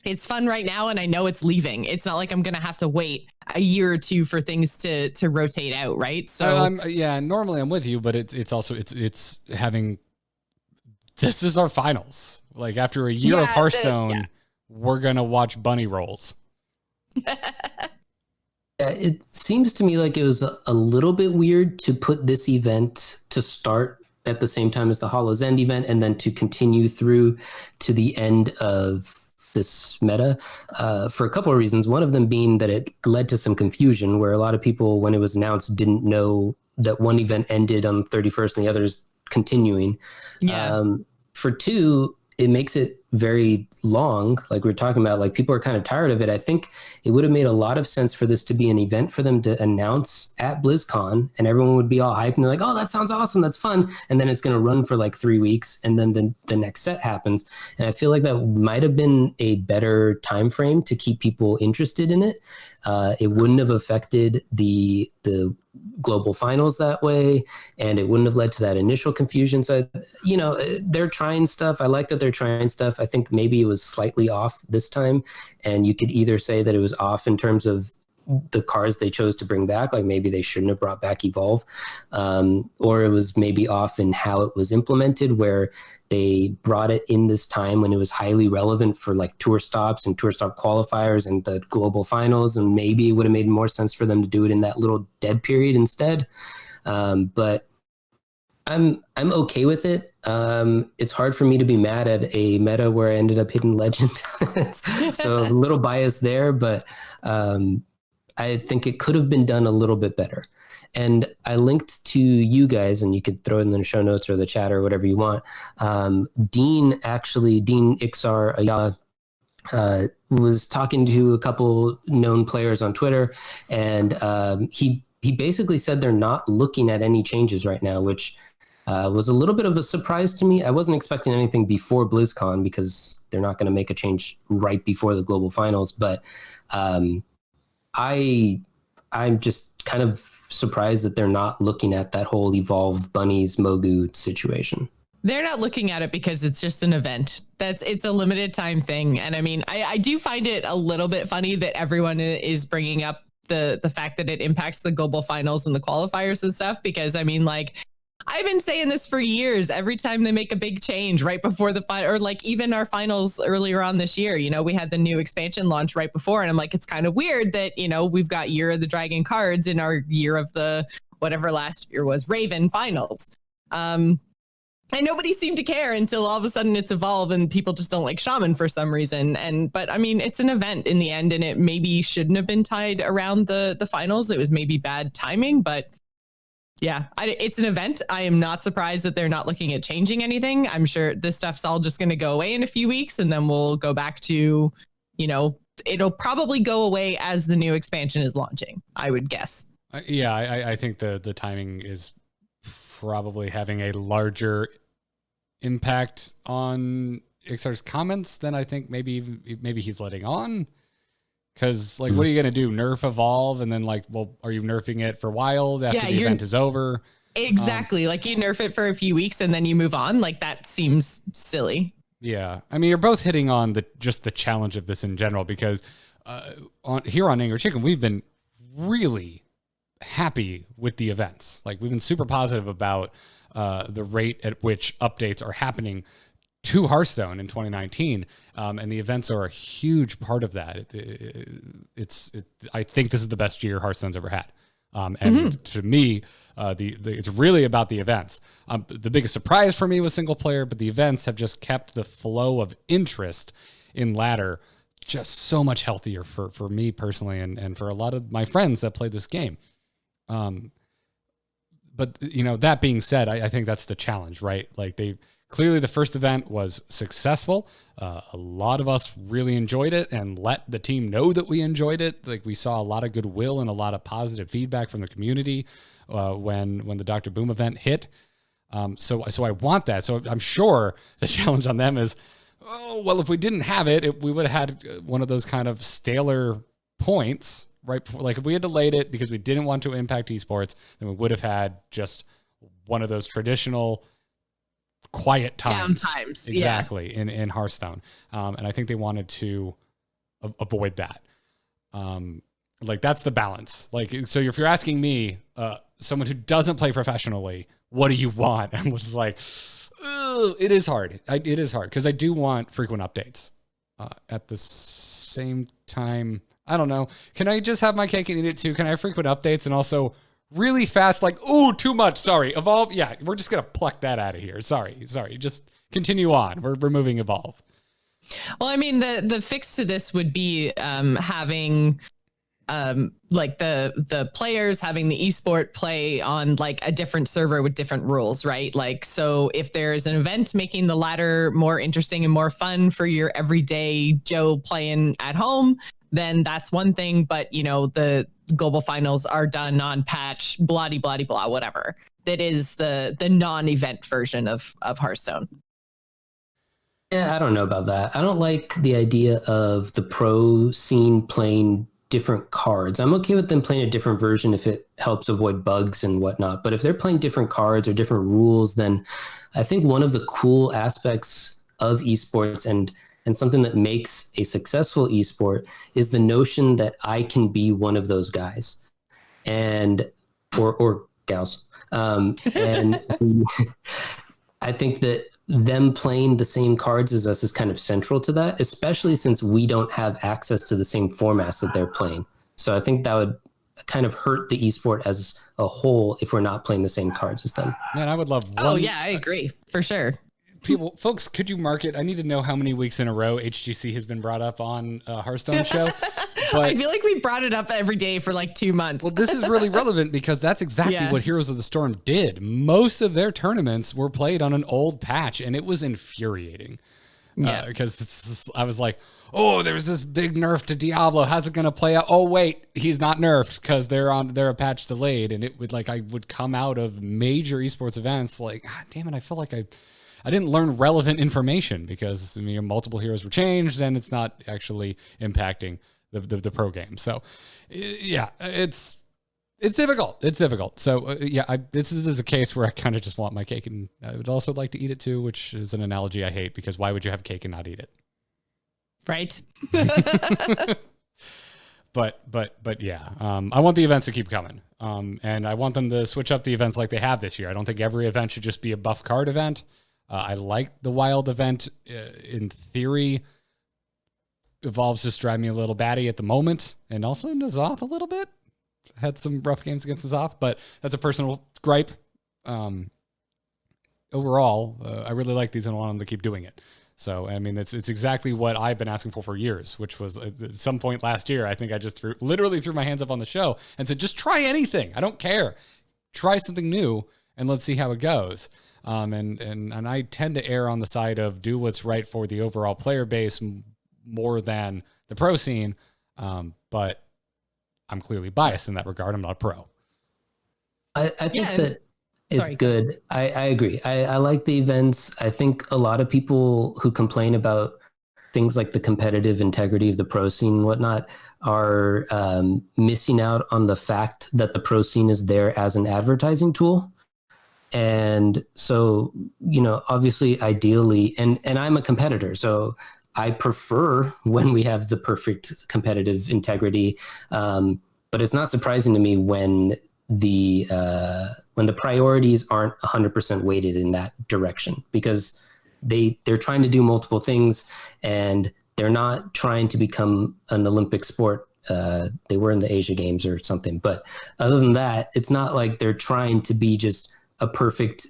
it's fun right now and I know it's leaving. It's not like I'm going to have to wait a year or two for things to rotate out, right? So yeah, normally I'm with you, but it's also it's having, this is our finals. Like after a year of Hearthstone, we're going to watch bunny rolls. It seems to me like it was a little bit weird to put this event to start at the same time as the Hollow's End event and then to continue through to the end of this meta for a couple of reasons. One of them being that it led to some confusion where a lot of people, when it was announced, didn't know that one event ended on the 31st and the other's continuing. Yeah. For two, it makes it very long. Like we're talking about, like people are kind of tired of it. I think it would have made a lot of sense for this to be an event for them to announce at BlizzCon, and everyone would be all hyped and they're like, oh, that sounds awesome. That's fun. And then it's going to run for like 3 weeks. And then the next set happens. And I feel like that might've been a better time frame to keep people interested in it. It wouldn't have affected the global finals that way, and it wouldn't have led to that initial confusion. So, you know, they're trying stuff. I like that they're trying stuff. I think maybe it was slightly off this time, and you could either say that it was off in terms of the cards they chose to bring back, like maybe they shouldn't have brought back Evolve, or it was maybe off in how it was implemented, where they brought it in this time when it was highly relevant for like tour stops and tour stop qualifiers and the global finals, and maybe it would have made more sense for them to do it in that little dead period instead. But I'm okay with it. It's hard for me to be mad at a meta where I ended up hitting Legend, so a little biased there, but I think it could have been done a little bit better. And I linked to you guys, and you could throw it in the show notes or the chat or whatever you want. Dean Ixar Ayala was talking to a couple known players on Twitter, and he basically said they're not looking at any changes right now, which was a little bit of a surprise to me. I wasn't expecting anything before BlizzCon because they're not going to make a change right before the global finals. But I'm just kind of surprised that they're not looking at that whole Evolve Bunnies Mogu situation. They're not looking at it because it's just an event. It's a limited time thing. And I mean, I do find it a little bit funny that everyone is bringing up the fact that it impacts the global finals and the qualifiers and stuff, because I mean, like, I've been saying this for years. Every time they make a big change right before the final, or like even our finals earlier on this year, you know, we had the new expansion launch right before. And I'm like, it's kind of weird that, you know, we've got Year of the Dragon cards in our Year of the whatever last year was Raven finals. And nobody seemed to care until all of a sudden it's evolved and people just don't like shaman for some reason. But I mean, it's an event in the end, and it maybe shouldn't have been tied around the finals. It was maybe bad timing, but yeah, it's an event. I am not surprised that they're not looking at changing anything. I'm sure this stuff's all just going to go away in a few weeks, and then we'll go back to, it'll probably go away as the new expansion is launching, I would guess. I think the timing is probably having a larger impact on Ixar's comments than I think maybe he's letting on. Because, like, what are you going to do? Nerf Evolve? And then, like, well, are you nerfing it for wild after the event is over? Exactly. Like, you nerf it for a few weeks and then you move on. Like, that seems silly. Yeah. I mean, you're both hitting on just the challenge of this in general, because here on Angry Chicken, we've been really happy with the events. Like, we've been super positive about the rate at which updates are happening to Hearthstone in 2019, and the events are a huge part of that. I think this is the best year Hearthstone's ever had, and to me, it's really about the events. The biggest surprise for me was single player, but the events have just kept the flow of interest in ladder just so much healthier for me personally, and for a lot of my friends that played this game. But that being said, I think that's the challenge, right? Like, clearly the first event was successful. A lot of us really enjoyed it and let the team know that we enjoyed it. Like, we saw a lot of goodwill and a lot of positive feedback from the community when the Dr. Boom event hit. So I want that. So I'm sure the challenge on them is, oh, well, if we didn't have it, we would have had one of those kind of staler points right before. Like, if we had delayed it because we didn't want to impact esports, then we would have had just one of those traditional quiet times. Downtimes. Exactly. Yeah. In Hearthstone. And I think they wanted to avoid that. Like, that's the balance. Like, so if you're asking me, someone who doesn't play professionally, what do you want? I'm just like, it is hard. It is hard because I do want frequent updates. At the same time, I don't know. Can I just have my cake and eat it too? Can I have frequent updates and also really fast, like, ooh, too much. Sorry. Evolve. Yeah, we're just going to pluck that out of here. Sorry. Just continue on. We're removing Evolve. Well, I mean, the fix to this would be having like the players having the esport play on like a different server with different rules, right? Like, so if there's an event making the ladder more interesting and more fun for your everyday Joe playing at home, then that's one thing. But, the global finals are done on patch, blah, blah, blah, whatever. That is the non-event version of Hearthstone. Yeah, I don't know about that. I don't like the idea of the pro scene playing different cards. I'm okay with them playing a different version if it helps avoid bugs and whatnot. But if they're playing different cards or different rules, then I think one of the cool aspects of esports and something that makes a successful esport is the notion that I can be one of those guys and or gals. And I think that them playing the same cards as us is kind of central to that, especially since we don't have access to the same formats that they're playing. So I think that would kind of hurt the esport as a whole if we're not playing the same cards as them. Man, I would love one. Oh yeah, I agree for sure. Folks, could you mark it? I need to know how many weeks in a row HGC has been brought up on a Hearthstone show. But I feel like we brought it up every day for like 2 months. Well, this is really relevant because that's exactly what Heroes of the Storm did. Most of their tournaments were played on an old patch, and it was infuriating. Because I was like, oh, there's this big nerf to Diablo. How's it going to play out? Oh, wait, he's not nerfed because they're a patch delayed. And it would I would come out of major esports events like, God damn it, I feel like I didn't learn relevant information because multiple heroes were changed and it's not actually impacting the pro game. So yeah, it's difficult. It's difficult. So this is a case where I kind of just want my cake and I would also like to eat it too, which is an analogy I hate because why would you have cake and not eat it? Right. But yeah, I want the events to keep coming. And I want them to switch up the events like they have this year. I don't think every event should just be a buff card event. I like the wild event in theory. Evolves just drive me a little batty at the moment, and also N'Zoth a little bit. Had some rough games against N'Zoth, but that's a personal gripe. overall, I really like these and I want them to keep doing it. So, I mean, it's exactly what I've been asking for years, which was at some point last year, I think I just literally threw my hands up on the show and said, just try anything. I don't care. Try something new and let's see how it goes. And I tend to err on the side of do what's right for the overall player base more than the pro scene. But I'm clearly biased in that regard. I'm not a pro. I think that it's good. I agree. I like the events. I think a lot of people who complain about things like the competitive integrity of the pro scene and whatnot are missing out on the fact that the pro scene is there as an advertising tool. And so, obviously, ideally, and I'm a competitor, so I prefer when we have the perfect competitive integrity. But it's not surprising to me when the priorities aren't 100% weighted in that direction, because they're trying to do multiple things and they're not trying to become an Olympic sport. They were in the Asia Games or something, but other than that, it's not like they're trying to be just a perfect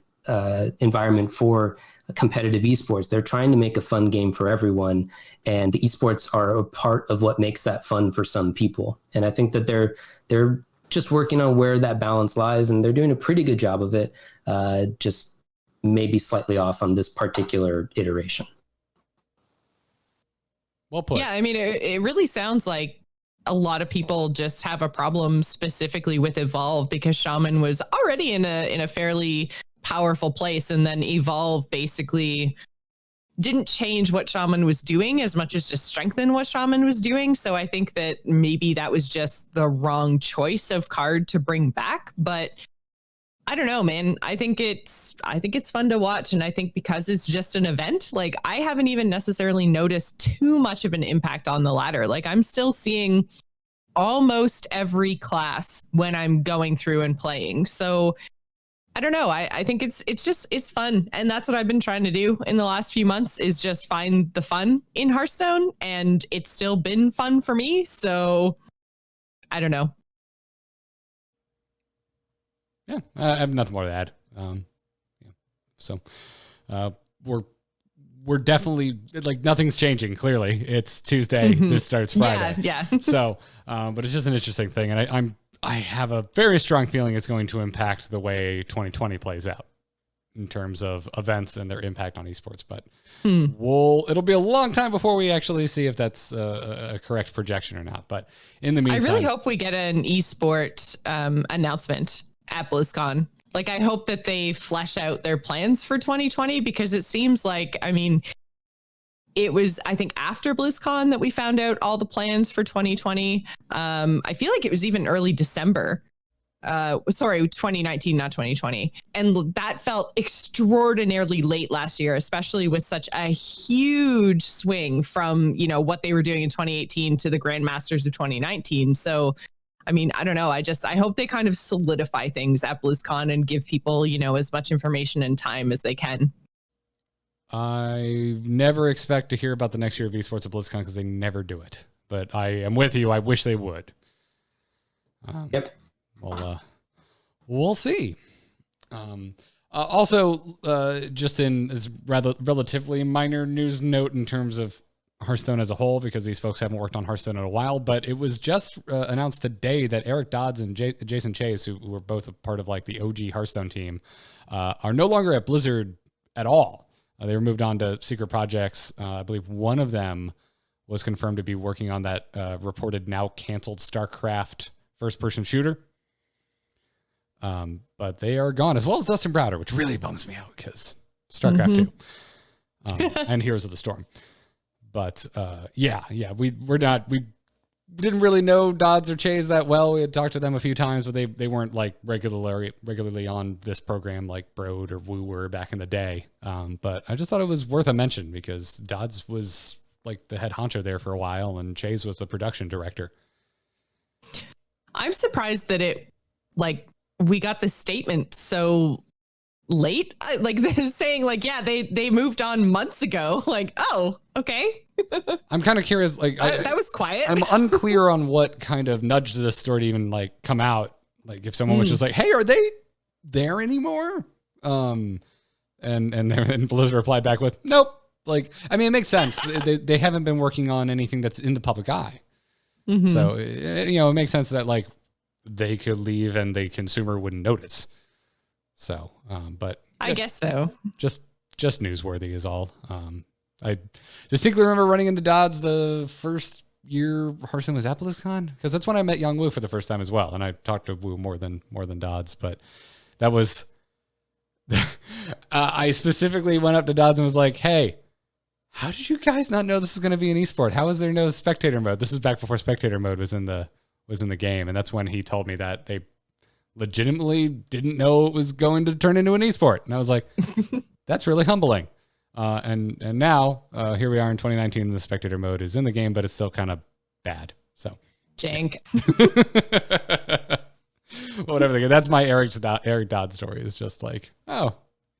environment for competitive esports. They're trying to make a fun game for everyone, and the esports are a part of what makes that fun for some people. And I think that they're just working on where that balance lies, and they're doing a pretty good job of it, just maybe slightly off on this particular iteration. Well put. Yeah, I mean, it really sounds like a lot of people just have a problem specifically with Evolve, because Shaman was already in a fairly powerful place, and then Evolve basically didn't change what Shaman was doing as much as just strengthen what Shaman was doing. So I think that maybe that was just the wrong choice of card to bring back. But I don't know, man. I think it's fun to watch. And I think because it's just an event, like I haven't even necessarily noticed too much of an impact on the ladder. Like I'm still seeing almost every class when I'm going through and playing. So I don't know. I think it's fun. And that's what I've been trying to do in the last few months, is just find the fun in Hearthstone. And it's still been fun for me. So I don't know. Yeah, I have nothing more to add. So we're definitely, like, nothing's changing. Clearly, it's Tuesday. Mm-hmm. This starts Friday. Yeah. So, but it's just an interesting thing, and I have a very strong feeling it's going to impact the way 2020 plays out in terms of events and their impact on esports. But it'll be a long time before we actually see if that's a correct projection or not. But in the meantime, I really hope we get an esport announcement at BlizzCon. Like, I hope that they flesh out their plans for 2020, because it seems like, I mean, it was, I think, after BlizzCon that we found out all the plans for 2020. I feel like it was even early December. 2019, not 2020. And that felt extraordinarily late last year, especially with such a huge swing from, what they were doing in 2018 to the Grandmasters of 2019. So, I mean, I don't know. I hope they kind of solidify things at BlizzCon and give people, as much information and time as they can. I never expect to hear about the next year of esports at BlizzCon because they never do it. But I am with you. I wish they would. Yep. Well, we'll see. Also, just in as rather relatively minor news note in terms of Hearthstone as a whole, because these folks haven't worked on Hearthstone in a while, but it was just announced today that Eric Dodds and Jason Chase, who were both a part of like the OG Hearthstone team, are no longer at Blizzard at all. They were moved on to secret projects. I believe one of them was confirmed to be working on that reported now canceled StarCraft first-person shooter. But they are gone, as well as Dustin Browder, which really bums me out because StarCraft 2 and Heroes of the Storm. But we didn't really know Dodds or Chase that well. We had talked to them a few times, but they weren't like regularly on this program like Broad or Woo were back in the day. But I just thought it was worth a mention because Dodds was like the head honcho there for a while, and Chase was the production director. I'm surprised that we got the statement so late, like they're saying like, yeah, they moved on months ago. Like, oh, okay. I'm kind of curious. Like that was quiet. I'm unclear on what kind of nudged this story to even like come out. Like if someone was just like, hey, are they there anymore? And And Blizzard replied back with, nope. Like, I mean, it makes sense. They haven't been working on anything that's in the public eye. Mm-hmm. So, it makes sense that like they could leave and the consumer wouldn't notice. So, but I guess so. Just newsworthy is all. I distinctly remember running into Dodds the first year Hearthstone was at BlizzCon, because that's when I met Young Woo for the first time as well. And I talked to Woo more than Dodds, but that was, I specifically went up to Dodds and was like, hey, how did you guys not know this is going to be an esport? How is there no spectator mode? This is back before spectator mode was in the game. And that's when he told me that they legitimately didn't know it was going to turn into an esport. And I was like, that's really humbling. And now here we are in 2019. The spectator mode is in the game, but it's still kind of bad. So jank. Whatever. That's my Eric Dodd story. Is just like, oh,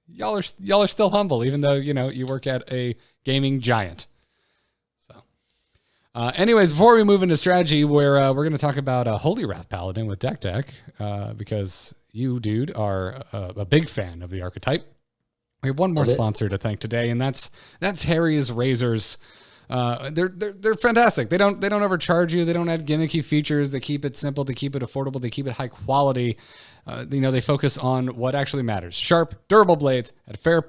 y'all are still humble, even though you work at a gaming giant. So, anyways, before we move into strategy, where we're going to talk about Holy Wrath Paladin with Deck, because you, dude, are a big fan of the archetype. We have one more sponsor to thank today, and that's Harry's Razors. They're fantastic. They don't overcharge you. They don't add gimmicky features. They keep it simple. They keep it affordable. They keep it high quality. They focus on what actually matters: sharp, durable blades at a fair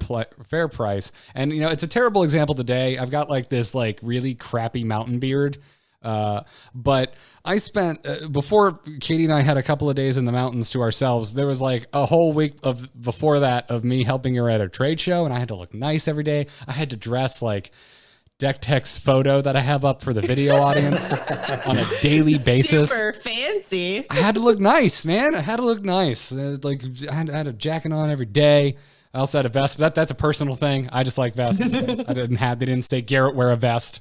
price. And it's a terrible example today. I've got like this like really crappy mountain beard. But I spent before Katie and I had a couple of days in the mountains to ourselves. There was like a whole week before that of me helping her at a trade show, and I had to look nice every day. I had to dress like Deck Tech's photo that I have up for the video audience on a daily basis. Super fancy. I had to look nice, man. I had to look nice. Like I had a jacket on every day. I also had a vest, but that's a personal thing. I just like vests. They didn't say Garrett wear a vest.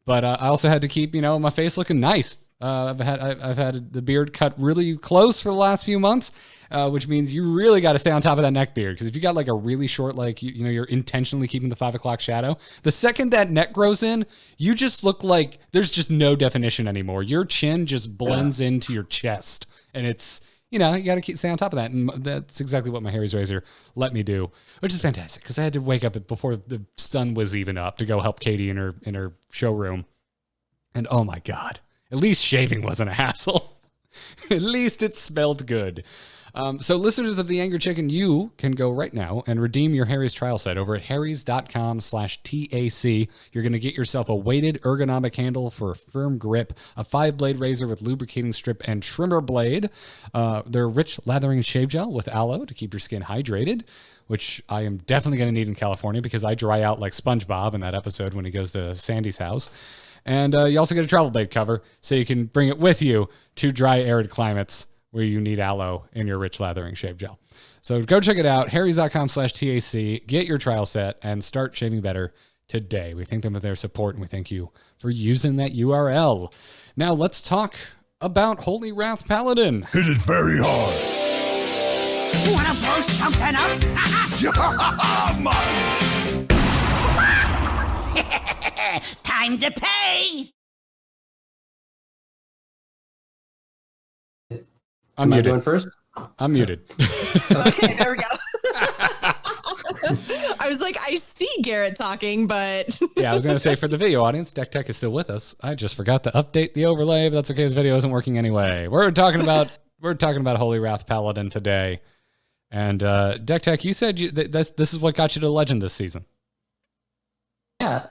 But I also had to keep, my face looking nice. I've had the beard cut really close for the last few months, which means you really got to stay on top of that neck beard. Because if you got like a really short, like you're intentionally keeping the 5 o'clock shadow, the second that neck grows in, you just look like there's just no definition anymore. Your chin just blends into your chest, and it's you got to stay on top of that. And that's exactly what my Harry's Razor let me do, which is fantastic because I had to wake up before the sun was even up to go help Katie in her showroom. And oh my God, at least shaving wasn't a hassle. At least it smelled good. So listeners of The Angry Chicken, you can go right now and redeem your Harry's trial set over at harrys.com/TAC. You're going to get yourself a weighted ergonomic handle for a firm grip, a 5-blade razor with lubricating strip and trimmer blade, their rich lathering shave gel with aloe to keep your skin hydrated, which I am definitely going to need in California because I dry out like SpongeBob in that episode when he goes to Sandy's house. And you also get a travel blade cover so you can bring it with you to dry, arid climates where you need aloe in your rich lathering shave gel. So go check it out, harrys.com/TAC. Get your trial set and start shaving better today. We thank them for their support, and we thank you for using that URL. Now let's talk about Holy Wrath Paladin. Hit it very hard. Wanna blow something up? Time to pay! I'm Am muted. I going first? I'm muted. Okay, there we go. I was like, I see Garrett talking, but Yeah, I was going to say for the video audience, Deck Tech is still with us. I just forgot to update the overlay, but that's okay. This video isn't working anyway. We're talking about Holy Wrath Paladin today. And Deck Tech, you said this is what got you to Legend this season. Yeah,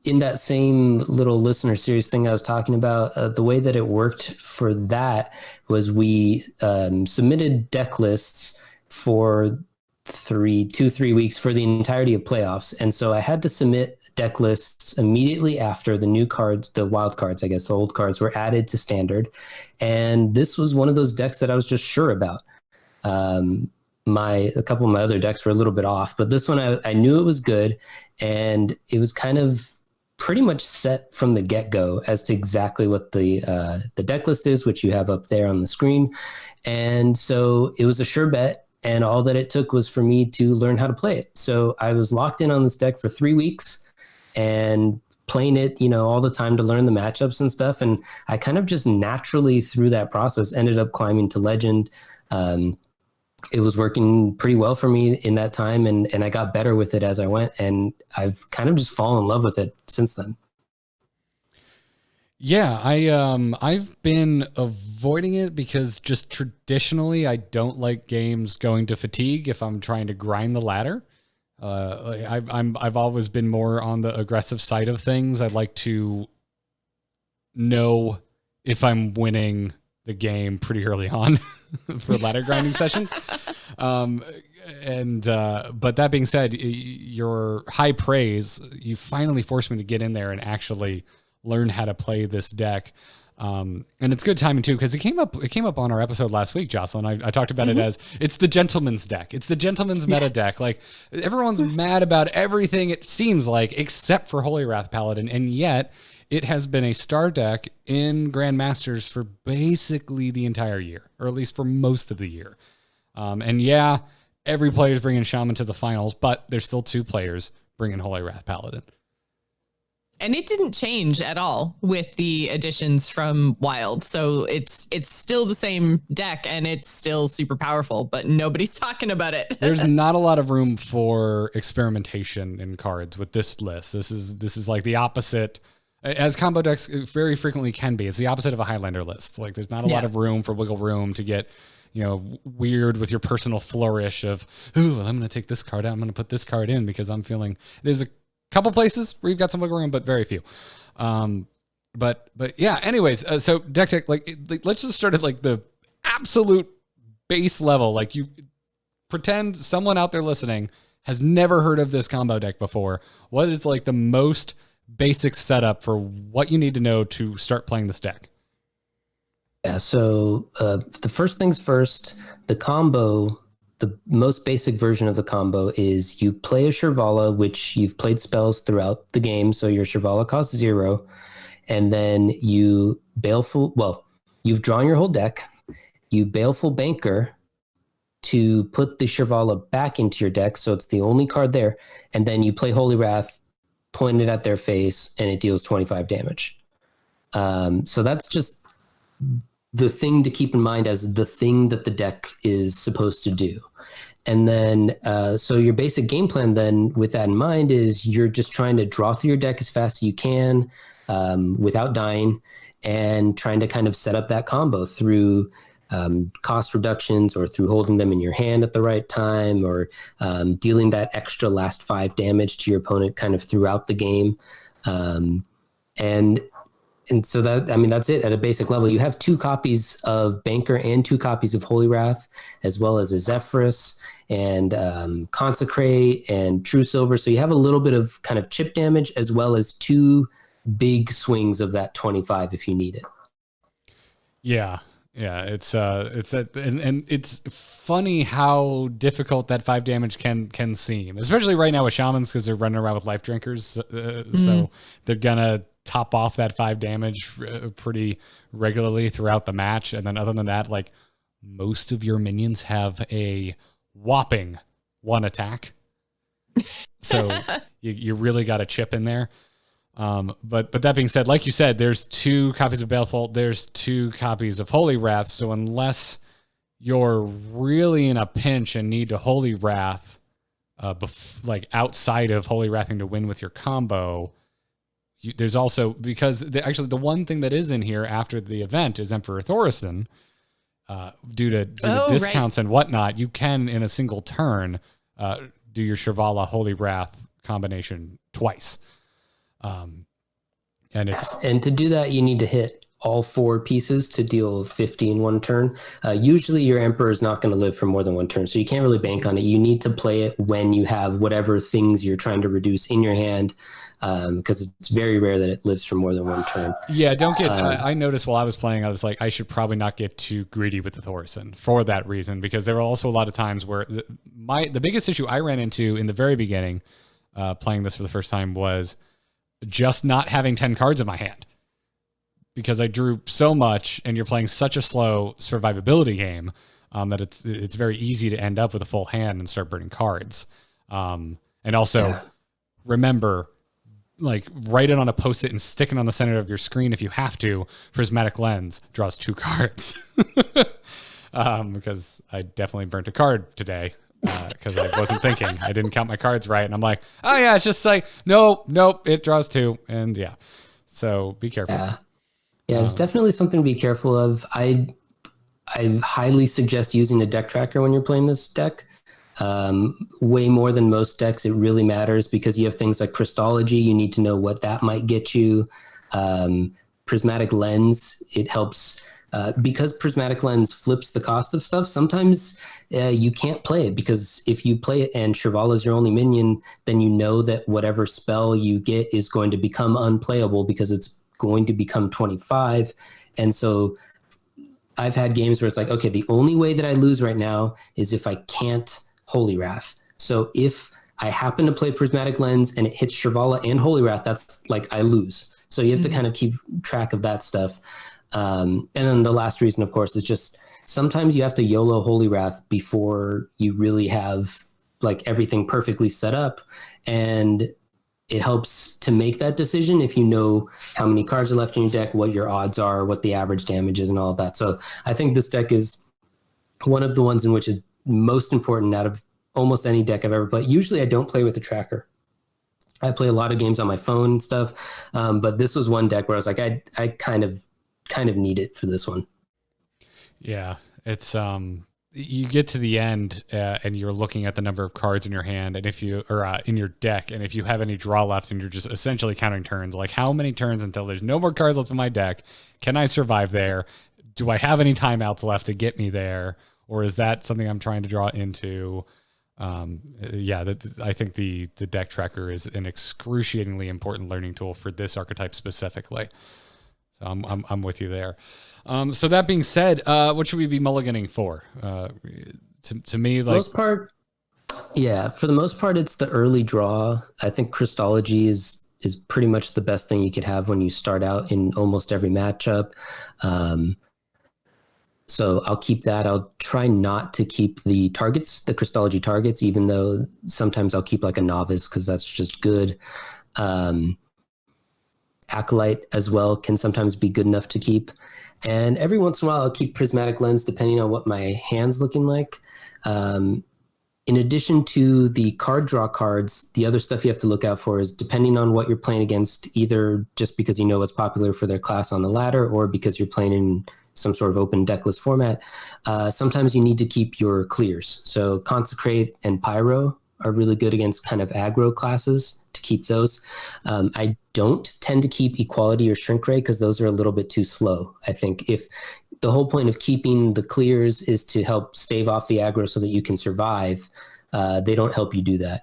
in that same little listener series thing I was talking about, the way that it worked for that was we submitted deck lists for 3 weeks for the entirety of playoffs. And so I had to submit deck lists immediately after the new cards, the wild cards, I guess, the old cards were added to standard. And this was one of those decks that I was just sure about. A couple of my other decks were a little bit off, but this one I knew it was good, and it was kind of pretty much set from the get-go as to exactly what the deck list is, which you have up there on the screen. And so it was a sure bet, and all that it took was for me to learn how to play it. So I was locked in on this deck for 3 weeks and playing it, all the time to learn the matchups and stuff. And I kind of just naturally through that process ended up climbing to Legend. it was working pretty well for me in that time, and I got better with it as I went, and I've kind of just fallen in love with it since then. Yeah, I've been avoiding it because just traditionally I don't like games going to fatigue if I'm trying to grind the ladder. I've always been more on the aggressive side of things. I'd like to know if I'm winning the game pretty early on for ladder grinding sessions. But that being said, your high praise, you finally forced me to get in there and actually learn how to play this deck. And it's good timing too, because it came up on our episode last week, Jocelyn. I talked about it as it's the gentleman's deck. It's the gentleman's meta deck. Like everyone's mad about everything, it seems like, except for Holy Wrath Paladin. And yet it has been a star deck in Grandmasters for basically the entire year, or at least for most of the year. And yeah, every player's bringing Shaman to the finals, but there's still 2 players bringing Holy Wrath Paladin. And it didn't change at all with the additions from Wild. So it's still the same deck and it's still super powerful, but nobody's talking about it. There's not a lot of room for experimentation in cards with this list. This is like the opposite, as combo decks very frequently can be. It's the opposite of a Highlander list. Like there's not a lot of room for wiggle room to get, weird with your personal flourish of, ooh, well, I'm going to take this card out. I'm going to put this card in because I'm feeling there's a couple places where you've got some wiggle room, but very few. But yeah, anyways, so deck tech, let's just start at like the absolute base level. Like you pretend someone out there listening has never heard of this combo deck before. What is like the most basic setup for what you need to know to start playing this deck? Yeah, so the first things first, the combo, the most basic version of the combo is you play a Shirvala, which you've played spells throughout the game, so your Shirvala costs 0, and then you you've drawn your whole deck, you Baleful Banker to put the Shirvala back into your deck, so it's the only card there, and then you play Holy Wrath, point it at their face, and it deals 25 damage. So that's just the thing to keep in mind as the thing that the deck is supposed to do. And then, so your basic game plan then with that in mind is you're just trying to draw through your deck as fast as you can without dying, and trying to kind of set up that combo through cost reductions or through holding them in your hand at the right time, or dealing that extra last 5 damage to your opponent kind of throughout the game. And so that's it at a basic level. You have 2 copies of Banker and 2 copies of Holy Wrath, as well as a Zephyrus and Consecrate and True Silver. So you have a little bit of kind of chip damage, as well as 2 big swings of that 25 if you need it. Yeah. Yeah, it's funny how difficult that 5 damage can seem, especially right now with Shamans, because they're running around with Life Drinkers, so they're gonna top off that 5 damage pretty regularly throughout the match. And then other than that, like most of your minions have a whopping 1 attack, so you really got a chip in there. But that being said, like you said, there's 2 copies of Baleful, there's 2 copies of Holy Wrath. So unless you're really in a pinch and need to Holy Wrath, like outside of Holy Wrathing to win with your combo, there's also, because actually the one thing that is in here after the event is Emperor Thorison. Due to discounts and whatnot, you can in a single turn do your Shirvala Holy Wrath combination twice. And to do that, you need to hit all 4 pieces to deal 50 in 1 turn. Usually your Emperor is not going to live for more than 1 turn, so you can't really bank on it. You need to play it when you have whatever things you're trying to reduce in your hand, because it's very rare that it lives for more than 1 turn. Yeah, don't get. I noticed while I was playing, I was like, I should probably not get too greedy with the Thorison for that reason, because there were also a lot of times where the biggest issue I ran into in the very beginning, playing this for the first time, was just not having 10 cards in my hand, because I drew so much and you're playing such a slow survivability game that it's very easy to end up with a full hand and start burning cards. And also remember, like, write it on a Post-it and stick it on the center of your screen if you have to. Prismatic Lens draws 2 cards. because I definitely burnt a card today because I wasn't thinking. I didn't count my cards right. And I'm like, oh, yeah, it's just like, nope, it draws 2. And yeah, so be careful. Yeah, it's definitely something to be careful of. I highly suggest using a deck tracker when you're playing this deck. Way more than most decks, it really matters because you have things like Crystology. You need to know what that might get you. Prismatic Lens, it helps because Prismatic Lens flips the cost of stuff. Sometimes you can't play it because if you play it and Shrivala is your only minion, then you know that whatever spell you get is going to become unplayable because it's going to become 25. And so I've had games where it's like, okay, the only way that I lose right now is if I can't Holy Wrath. So if I happen to play Prismatic Lens and it hits Shrivala and Holy Wrath, that's like I lose. So you have to kind of keep track of that stuff. And then the last reason, of course, is just sometimes you have to YOLO Holy Wrath before you really have like everything perfectly set up. And it helps to make that decision if you know how many cards are left in your deck, what your odds are, what the average damage is, and all of that. So I think this deck is one of the ones in which is most important out of almost any deck I've ever played. Usually I don't play with a tracker. I play a lot of games on my phone and stuff, but this was one deck where I was like, I kind of need it for this one. Yeah, it's you get to the end and you're looking at the number of cards in your hand, and if you in your deck, and if you have any draw left, and you're just essentially counting turns, like how many turns until there's no more cards left in my deck? Can I survive there? Do I have any timeouts left to get me there? Or is that something I'm trying to draw into? I think the deck tracker is an excruciatingly important learning tool for this archetype specifically. So I'm with you there. So that being said, what should we be mulliganing for? To me, like most part, yeah, for the most part, it's the early draw. I think Crystology is pretty much the best thing you could have when you start out in almost every matchup. So I'll keep that. I'll try not to keep the Crystology targets, even though sometimes I'll keep like a Novice because that's just good. Acolyte as well can sometimes be good enough to keep. And every once in a while, I'll keep Prismatic Lens depending on what my hand's looking like. In addition to the card draw cards, the other stuff you have to look out for is depending on what you're playing against, either just because you know what's popular for their class on the ladder or because you're playing in some sort of open decklist format. Sometimes you need to keep your clears. So Consecrate and Pyro are really good against kind of aggro classes to keep those. I don't tend to keep Equality or Shrink Ray because those are a little bit too slow. I think if the whole point of keeping the clears is to help stave off the aggro so that you can survive, they don't help you do that.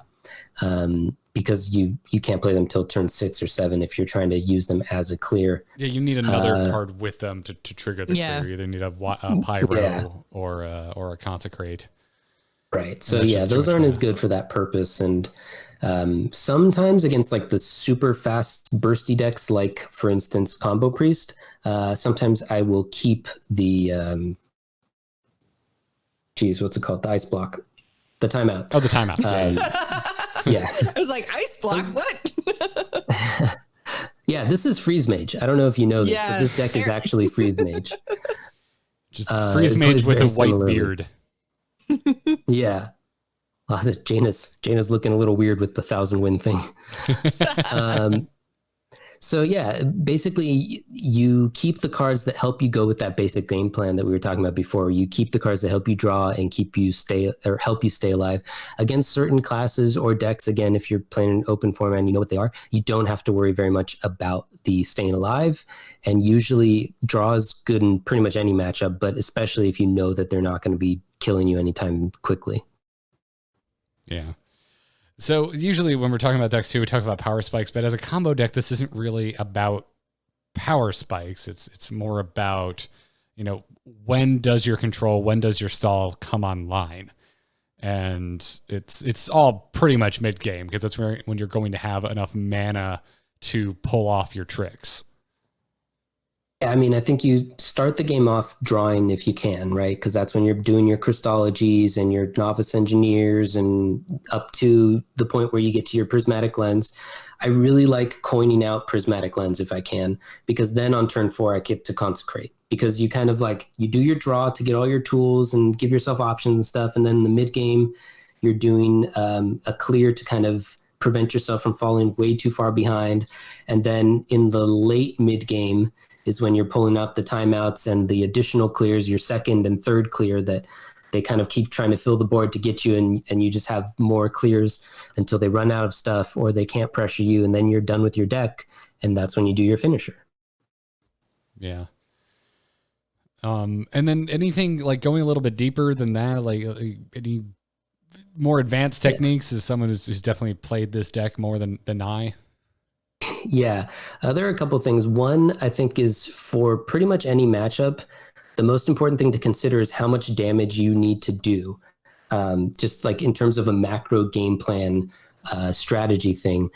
Because you can't play them till turn 6 or 7 if you're trying to use them as a clear. Yeah, you need another card with them to trigger the clear. You either need a Pyro or a Consecrate. Right. So yeah, those aren't as good for that purpose. And sometimes against like the super fast bursty decks, like for instance Combo Priest, sometimes I will keep the what's it called? The ice block. The timeout. Oh, the timeout. Yeah. I was like, ice block, what? Yeah, this is Freeze Mage. I don't know if you know this, but this deck is actually Freeze Mage. Just Freeze Mage with a white similarly. beard. Yeah. Jaina's looking a little weird with the 1,000 win thing. So yeah, basically you keep the cards that help you go with that basic game plan that we were talking about before. You keep the cards that help you draw and help you stay alive against certain classes or decks. Again, if you're playing an open format and you know what they are, you don't have to worry very much about the staying alive. And usually draw is good in pretty much any matchup, but especially if you know that they're not going to be killing you anytime quickly. Yeah. So usually when we're talking about decks too, we talk about power spikes, but as a combo deck, this isn't really about power spikes. It's more about, when does your control, when does your stall come online? And it's all pretty much mid game because that's when you're going to have enough mana to pull off your tricks. I mean, I think you start the game off drawing if you can, right? Because that's when you're doing your Christologies and your novice engineers and up to the point where you get to your prismatic lens. I really like coining out prismatic lens if I can, because then on turn 4, I get to consecrate. Because you kind of like, you do your draw to get all your tools and give yourself options and stuff. And then in the mid game, you're doing a clear to kind of prevent yourself from falling way too far behind. And then in the late mid game, is when you're pulling out the timeouts and the additional clears, your second and third clear, that they kind of keep trying to fill the board to get you, and you just have more clears until they run out of stuff or they can't pressure you, and then you're done with your deck, and that's when you do your finisher. Yeah. And then anything like going a little bit deeper than that, like any more advanced techniques, as someone who's definitely played this deck more than I. Yeah, there are a couple things. One, I think, is for pretty much any matchup, the most important thing to consider is how much damage you need to do. Just like in terms of a macro game plan strategy thing.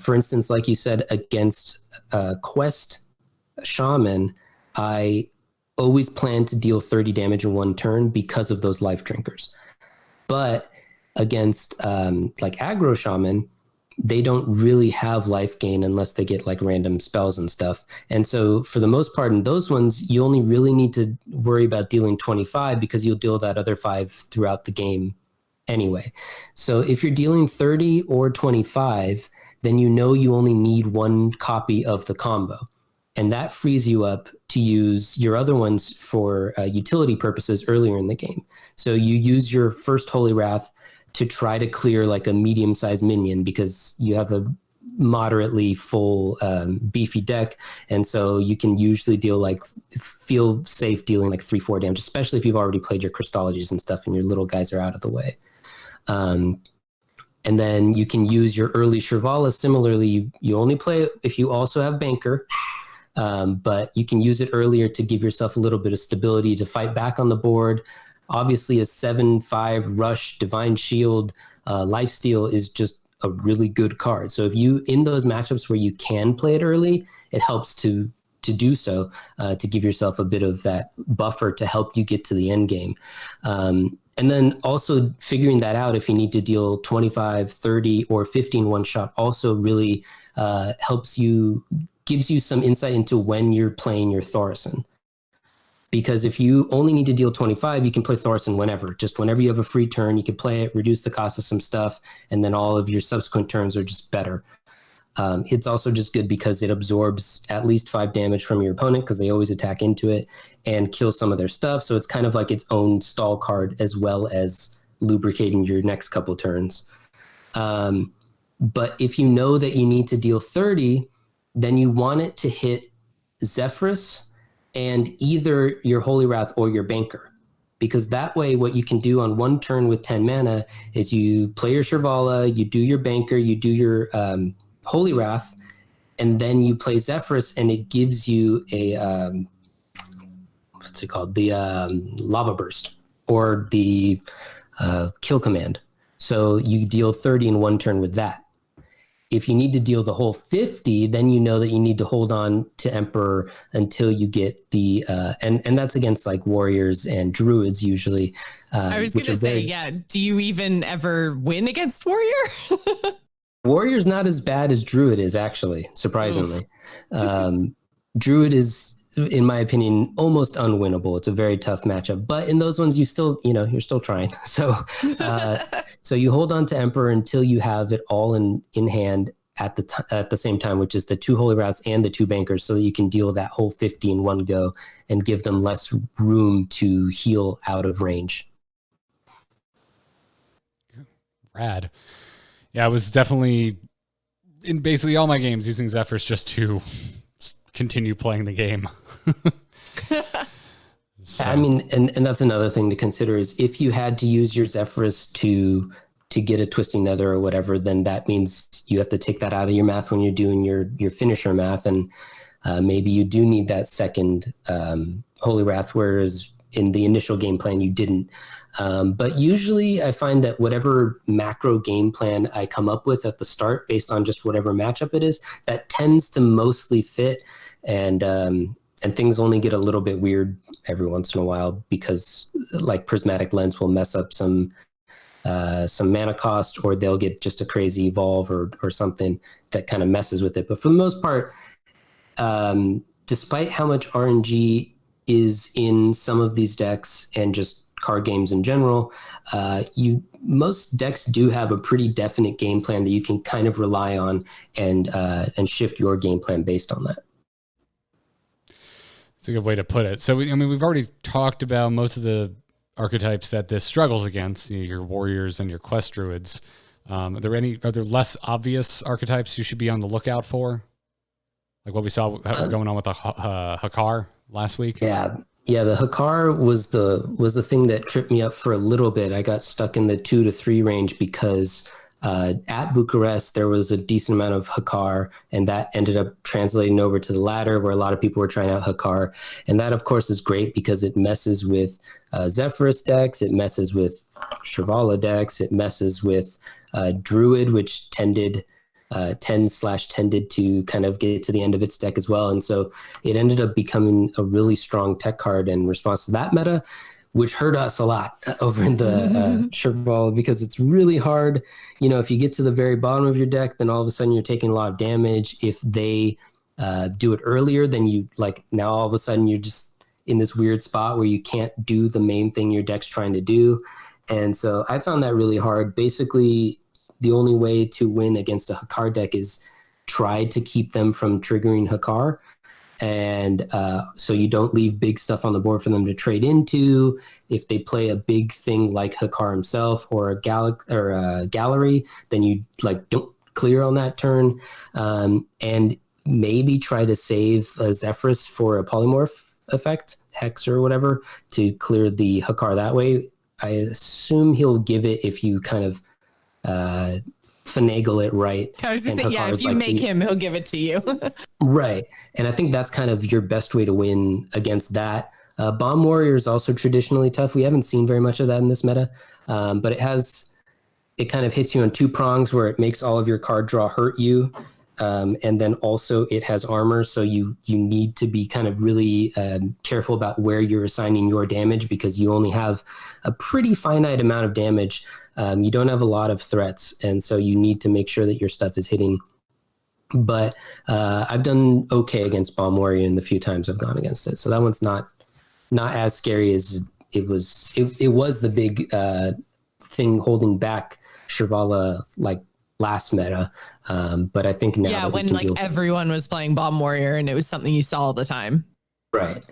For instance, like you said, against Quest Shaman, I always plan to deal 30 damage in one turn because of those life drinkers. But against like Aggro Shaman, they don't really have life gain unless they get like random spells and stuff. And so for the most part in those ones, you only really need to worry about dealing 25 because you'll deal that other 5 throughout the game anyway. So if you're dealing 30 or 25, then you know you only need one copy of the combo. And that frees you up to use your other ones for utility purposes earlier in the game. So you use your first Holy Wrath to try to clear like a medium-sized minion because you have a moderately full beefy deck, and so you can usually deal like feel safe dealing like 3-4 damage, especially if you've already played your Christologies and stuff and your little guys are out of the way. And then you can use your early Shrivala. Similarly, you only play it if you also have Banker, but you can use it earlier to give yourself a little bit of stability to fight back on the board. Obviously, a 7/5 rush, Divine Shield, Lifesteal is just a really good card. So if you, in those matchups where you can play it early, it helps to do so, to give yourself a bit of that buffer to help you get to the end game. And then also figuring that out if you need to deal 25, 30, or 15 one-shot also really helps you, gives you some insight into when you're playing your Thaurissan. Because if you only need to deal 25, you can play Thaurissan whenever. Just whenever you have a free turn, you can play it, reduce the cost of some stuff, and then all of your subsequent turns are just better. It's also just good because it absorbs at least 5 damage from your opponent because they always attack into it and kill some of their stuff. So it's kind of like its own stall card as well as lubricating your next couple turns. But if you know that you need to deal 30, then you want it to hit Zephyrus and either your Holy Wrath or your Banker. Because that way, what you can do on one turn with 10 mana is you play your Shrivala, you do your Banker, you do your Holy Wrath, and then you play Zephyrus, and it gives you a, what's it called? The Lava Burst, or the Kill Command. So you deal 30 in one turn with that. If you need to deal the whole 50, then you know that you need to hold on to Emperor until you get the and that's against like warriors and druids usually. I was going to say, yeah. Do you even ever win against warrior? Warrior's not as bad as druid is, actually, surprisingly. Druid is, in my opinion, almost unwinnable. It's a very tough matchup, but in those ones, you still, you're still trying. So, so you hold on to Emperor until you have it all in hand at the same time, which is the 2 Holy Wraths and the 2 Bankers, so that you can deal that whole 50 in one go and give them less room to heal out of range. Rad. Yeah, I was definitely in basically all my games using Zephyrs just to continue playing the game. So. I mean, and that's another thing to consider is if you had to use your Zephyrus to get a Twisting Nether or whatever, then that means you have to take that out of your math when you're doing your finisher math, and maybe you do need that second Holy Wrath, whereas in the initial game plan you didn't. But usually I find that whatever macro game plan I come up with at the start, based on just whatever matchup it is, that tends to mostly fit. And and things only get a little bit weird every once in a while because like Prismatic Lens will mess up some mana cost, or they'll get just a crazy evolve or something that kind of messes with it. But for the most part, despite how much RNG is in some of these decks and just card games in general, most decks do have a pretty definite game plan that you can kind of rely on and shift your game plan based on that. It's a good way to put it. So, we've already talked about most of the archetypes that this struggles against, your warriors and your quest druids. Are there less obvious archetypes you should be on the lookout for? Like what we saw going on with the Hakar last week? Yeah, the Hakar was the thing that tripped me up for a little bit. I got stuck in the 2 to 3 range because at Bucharest there was a decent amount of Hakar, and that ended up translating over to the ladder where a lot of people were trying out Hakar. And that, of course, is great because it messes with Zephyrus decks, it messes with Shirvala decks, it messes with Druid, which tended to kind of get to the end of its deck as well. And so it ended up becoming a really strong tech card in response to that meta, which hurt us a lot over in the Shirvala, because it's really hard. If you get to the very bottom of your deck, then all of a sudden you're taking a lot of damage. If they do it earlier, then now all of a sudden you're just in this weird spot where you can't do the main thing your deck's trying to do. And so I found that really hard. Basically, the only way to win against a Hakar deck is try to keep them from triggering Hakar. And so you don't leave big stuff on the board for them to trade into. If they play a big thing like Hakar himself or a Gallery, then you don't clear on that turn. And maybe try to save a Zephyrus for a polymorph effect, Hex or whatever, to clear the Hakar that way. I assume he'll give it if you kind of finagle it right. I was just saying, if you make him, he'll give it to you. Right. And I think that's kind of your best way to win against that. Bomb Warrior is also traditionally tough. We haven't seen very much of that in this meta, but it kind of hits you on 2 prongs where it makes all of your card draw hurt you. And then also it has armor, so you need to be kind of really careful about where you're assigning your damage, because you only have a pretty finite amount of damage. You don't have a lot of threats, and so you need to make sure that your stuff is hitting. But I've done okay against Bomb Warrior in the few times I've gone against it, so that one's not as scary as it was. It was the big thing holding back Shirvala last meta, but I think now when everyone was playing Bomb Warrior and it was something you saw all the time, right?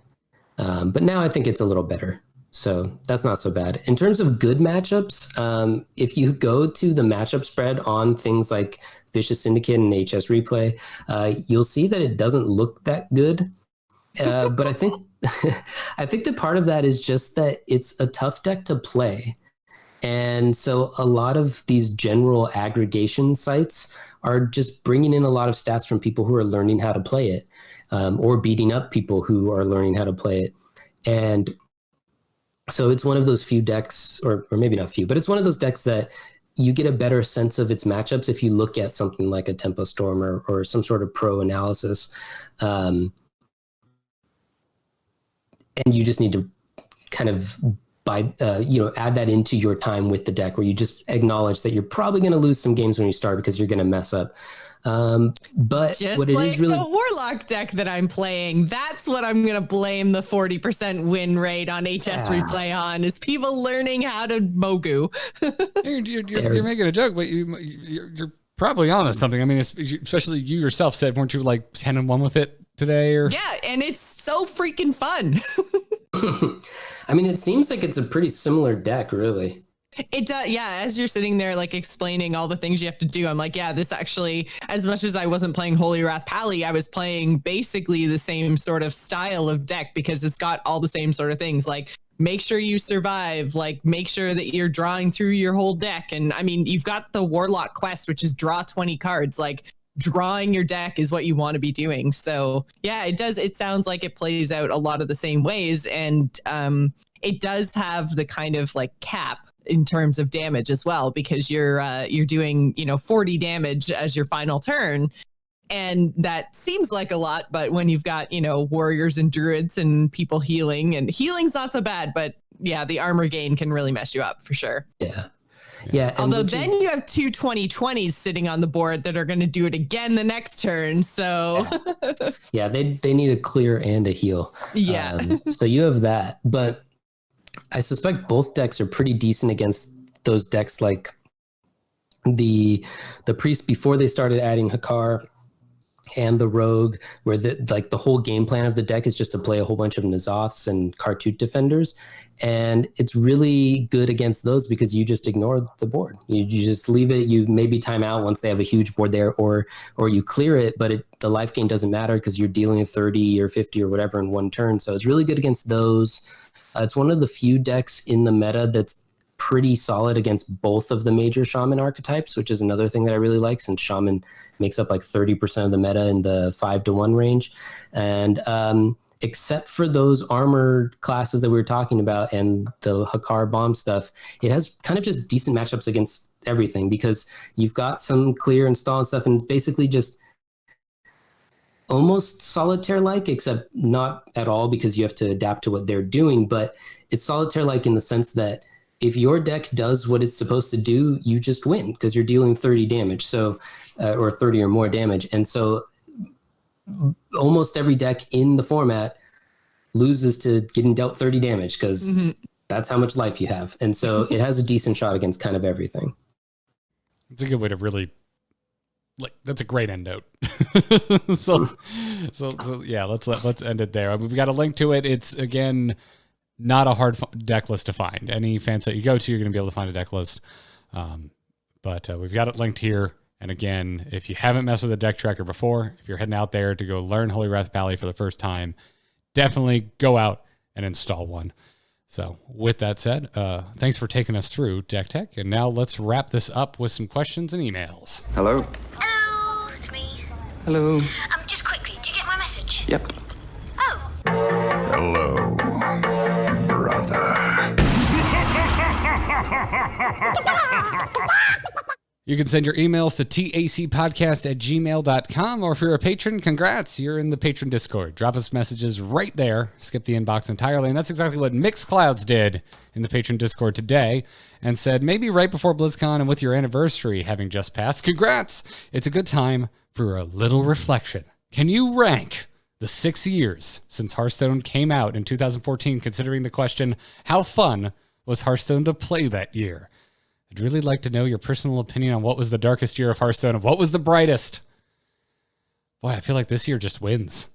But now I think it's a little better, so that's not so bad. In terms of good matchups, if you go to the matchup spread on things like Vicious Syndicate and HS Replay, you'll see that it doesn't look that good, but I think that part of that is just that it's a tough deck to play. And so a lot of these general aggregation sites are just bringing in a lot of stats from people who are learning how to play it, or beating up people who are learning how to play it. And so it's one of those few decks, or maybe not few, but it's one of those decks that you get a better sense of its matchups if you look at something like a Tempo Storm or some sort of pro analysis. And you just need to kind of add that into your time with the deck, where you just acknowledge that you're probably going to lose some games when you start because you're going to mess up. But just what it like is really the Warlock deck that I'm playing, that's what I'm going to blame the 40% win rate on HS Replay on, is people learning how to Mogu. You're making a joke, but you're probably onto something. I mean, especially you yourself said, weren't you 10-1 with it today? Or yeah, and it's so freaking fun. I mean, it seems like it's a pretty similar deck, really. It does, yeah. As you're sitting there, explaining all the things you have to do, I'm like, yeah, this actually, as much as I wasn't playing Holy Wrath Pally, I was playing basically the same sort of style of deck, because it's got all the same sort of things. Make sure you survive, make sure that you're drawing through your whole deck. And I mean, you've got the Warlock quest, which is draw 20 cards. Drawing your deck is what you want to be doing. So yeah, it does. It sounds like it plays out a lot of the same ways. And it does have the kind of cap in terms of damage as well, because you're doing, 40 damage as your final turn. And that seems like a lot, but when you've got, warriors and druids and people healing, and healing's not so bad, but yeah, the armor gain can really mess you up for sure. Yeah. Although then you have two 2020s sitting on the board that are going to do it again the next turn. So yeah, they need a clear and a heal. Yeah. So you have that, but I suspect both decks are pretty decent against those decks like the priest before they started adding Hakar, and the rogue, where the whole game plan of the deck is just to play a whole bunch of N'Zoths and Kartut defenders. And it's really good against those because you just ignore the board. You just leave it. You maybe time out once they have a huge board there, or you clear it, but the life gain doesn't matter because you're dealing 30 or 50 or whatever in one turn. So it's really good against those. It's one of the few decks in the meta that's pretty solid against both of the major shaman archetypes, which is another thing that I really like, since shaman makes up like 30% of the meta in the 5-1 range. And except for those armored classes that we were talking about and the Hakar bomb stuff, it has kind of just decent matchups against everything, because you've got some clear and stall and stuff, and basically just almost solitaire-like, except not at all, because you have to adapt to what they're doing. But it's solitaire-like in the sense that if your deck does what it's supposed to do, you just win because you're dealing 30 damage, or 30 or more damage. And so almost every deck in the format loses to getting dealt 30 damage because that's how much life you have. And so it has a decent shot against kind of everything. It's a good way to really, that's a great end note. so yeah, let's end it there. I mean, we've got a link to it. It's, again, not a hard deck list to find. Any fan site you go to, you're going to be able to find a deck list. But we've got it linked here. And again, if you haven't messed with a deck tracker before, if you're heading out there to go learn Holy Wrath Valley for the first time, definitely go out and install one. So with that said, thanks for taking us through Deck Tech. And now let's wrap this up with some questions and emails. Hello? Hello, it's me. Hello? Just quickly, do you get my message? Yep. Oh. Hello, brother. You can send your emails to tacpodcast@gmail.com, or if you're a patron, congrats, you're in the patron Discord. Drop us messages right there. Skip the inbox entirely. And that's exactly what Mixclouds did in the patron Discord today, and said, maybe right before BlizzCon and with your anniversary having just passed, congrats. It's a good time for a little reflection. Can you rank the 6 years since Hearthstone came out in 2014, considering the question, how fun was Hearthstone to play that year? I'd really like to know your personal opinion on what was the darkest year of Hearthstone and what was the brightest. Boy, I feel like this year just wins.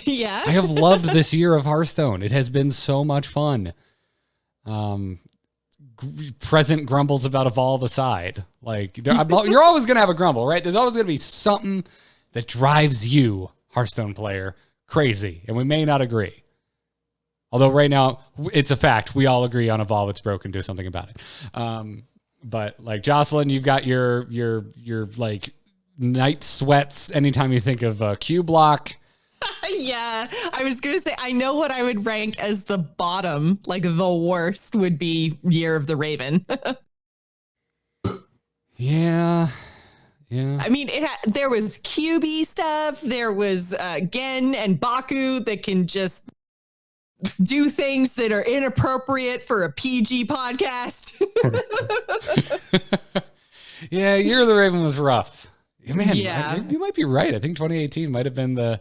Yeah. I have loved this year of Hearthstone. It has been so much fun. Present grumbles about Evolve aside. You're always going to have a grumble, right? There's always going to be something that drives you, Hearthstone player, crazy. And we may not agree. Although right now, it's a fact. We all agree on Evolve. It's broken. Do something about it. But like Jocelyn, you've got your like night sweats anytime you think of Q block. Yeah, I was going to say, I know what I would rank as the bottom, like the worst would be Year of the Raven. Yeah. I mean, there was QB stuff. There was Gen and Baku that can just do things that are inappropriate for a PG podcast. Yeah, Year of the Raven was rough. Man, yeah. You might be right. I think 2018 might have been the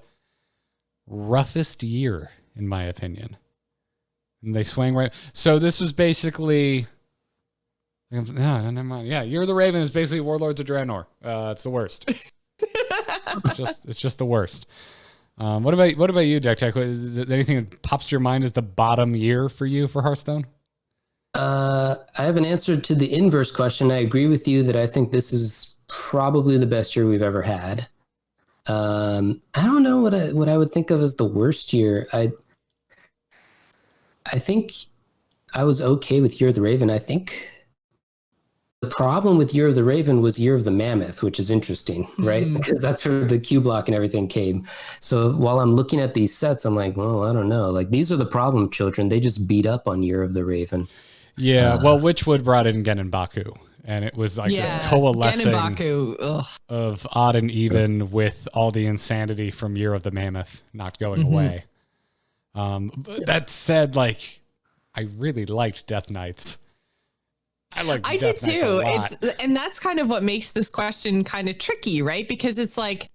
roughest year, in my opinion. And they swang right. So this was basically... No, never mind. Yeah, Year of the Raven is basically Warlords of Draenor. It's the worst. It's just the worst. What about you, Deck Tech? Is there anything that pops to your mind as the bottom year for you for Hearthstone? I have an answer to the inverse question. I agree with you that I think this is probably the best year we've ever had. I don't know what I would think of as the worst year. I think I was okay with Year of the Raven. I think the problem with Year of the Raven was Year of the Mammoth, which is interesting, right? Because that's where the Q block and everything came. So while I'm looking at these sets, I'm like, well, I don't know. Like, these are the problem children. They just beat up on Year of the Raven. Yeah, well, Witchwood brought in Gen and Baku. and it was like this coalescing of odd and even with all the insanity from Year of the Mammoth not going away. But that said, like, I really liked Death Knights. I did too. And that's kind of what makes this question kind of tricky, right? Because it's like,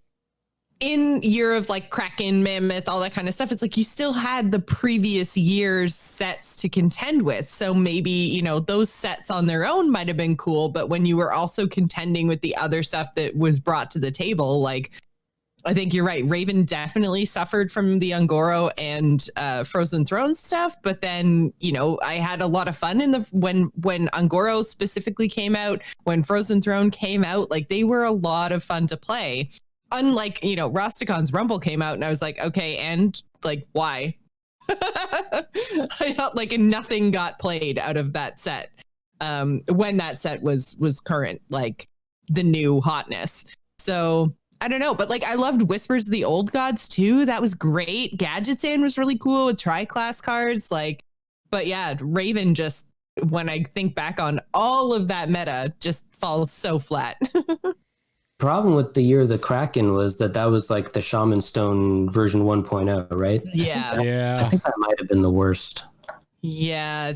in Year of like Kraken, Mammoth, all that kind of stuff, it's like you still had the previous year's sets to contend with. So maybe, you know, those sets on their own might have been cool, but when you were also contending with the other stuff that was brought to the table, like, I think you're right. Raven definitely suffered from the Ungoro and Frozen Throne stuff, but then, you know, I had a lot of fun in when Ungoro specifically came out, when Frozen Throne came out, like they were a lot of fun to play. Unlike, you know, Rosticon's Rumble came out and I was like, okay, and like, why? I felt like nothing got played out of that set when that set was current, like the new hotness. So I don't know, but like I loved Whispers of the Old Gods too. That was great. Gadgetzan was really cool with tri-class cards. Like, but yeah, Raven just, when I think back on all of that meta, just falls so flat. Problem with the Year of the Kraken was that was like the Shaman Stone version 1.0, right? Yeah. I think that might have been the worst. Yeah.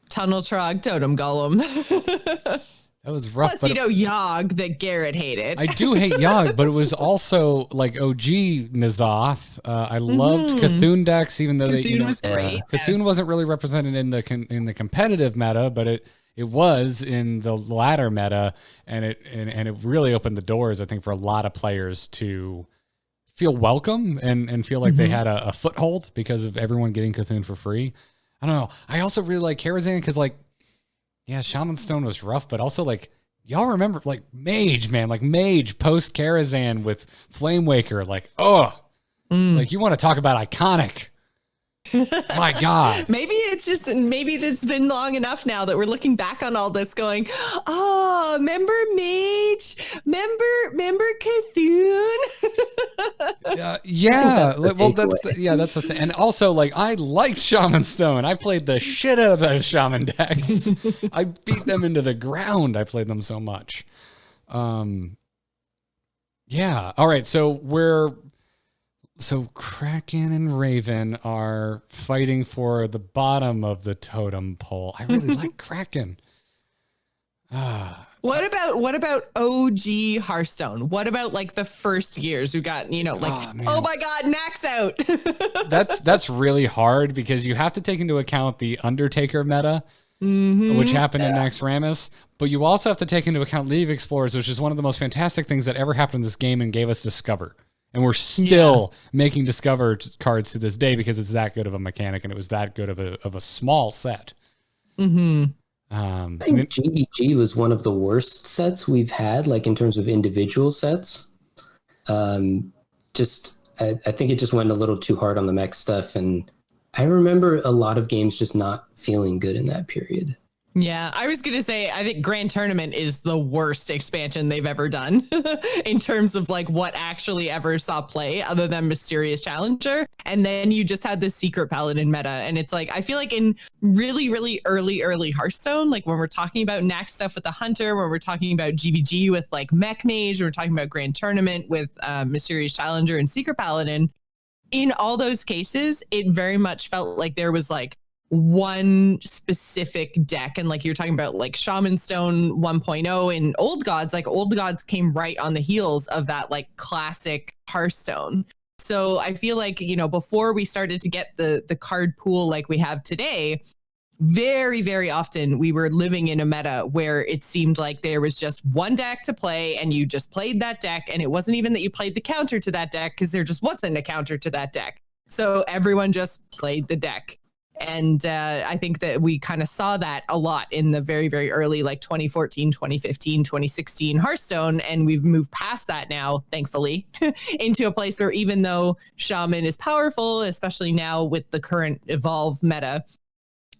Tunnel Trog Totem Golem. That was rough. Plus, you know, Yogg that Garrett hated. I do hate Yogg, but it was also like OG N'Zoth. I loved Cthulhu decks, even though Cthulhu was great. Cthulhu wasn't really represented in the competitive meta, but it was in the ladder meta, and it really opened the doors, I think, for a lot of players to feel welcome and feel like they had a foothold because of everyone getting Cthulhu for free. I don't know. I also really like Karazhan because, like, yeah, Shaman Stone was rough, but also, like, y'all remember, like, Mage, man, like Mage post Karazhan with Flamewaker, like, like, you want to talk about iconic. My God. Maybe it's been long enough now that we're looking back on all this going, oh, remember Mage? Remember Cthulhu? Yeah. Well, that's the thing. And also, like, I liked Shaman Stone. I played the shit out of those Shaman decks. I beat them into the ground. I played them so much. Yeah. All right. So Kraken and Raven are fighting for the bottom of the totem pole. I really like Kraken. What about OG Hearthstone? What about like the first years who got, you know, like, oh my God, Nax out. That's really hard because you have to take into account the Undertaker meta, which happened in Naxxramas, but you also have to take into account League of Explorers, which is one of the most fantastic things that ever happened in this game and gave us Discover. And we're still making Discover cards to this day because it's that good of a mechanic and it was that good of a small set. I think GVG was one of the worst sets we've had, like in terms of individual sets. I think it just went a little too hard on the mech stuff. And I remember a lot of games just not feeling good in that period. Yeah, I was going to say, I think Grand Tournament is the worst expansion they've ever done in terms of like what actually ever saw play other than Mysterious Challenger. And then you just had the Secret Paladin meta. And it's like, I feel like in really, really early Hearthstone, like when we're talking about Nax stuff with the Hunter, when we're talking about GVG with like Mech Mage, when we're talking about Grand Tournament with Mysterious Challenger and Secret Paladin, in all those cases, it very much felt like there was like one specific deck. And like you're talking about like Shaman Stone 1.0 and Old Gods, like Old Gods came right on the heels of that like classic Hearthstone. So I feel like, you know, before we started to get the card pool like we have today, very, very often we were living in a meta where it seemed like there was just one deck to play and you just played that deck. And it wasn't even that you played the counter to that deck because there just wasn't a counter to that deck. So everyone just played the deck. And I think that we kind of saw that a lot in the very, very early, like 2014, 2015, 2016 Hearthstone. And we've moved past that now, thankfully, into a place where even though Shaman is powerful, especially now with the current Evolve meta,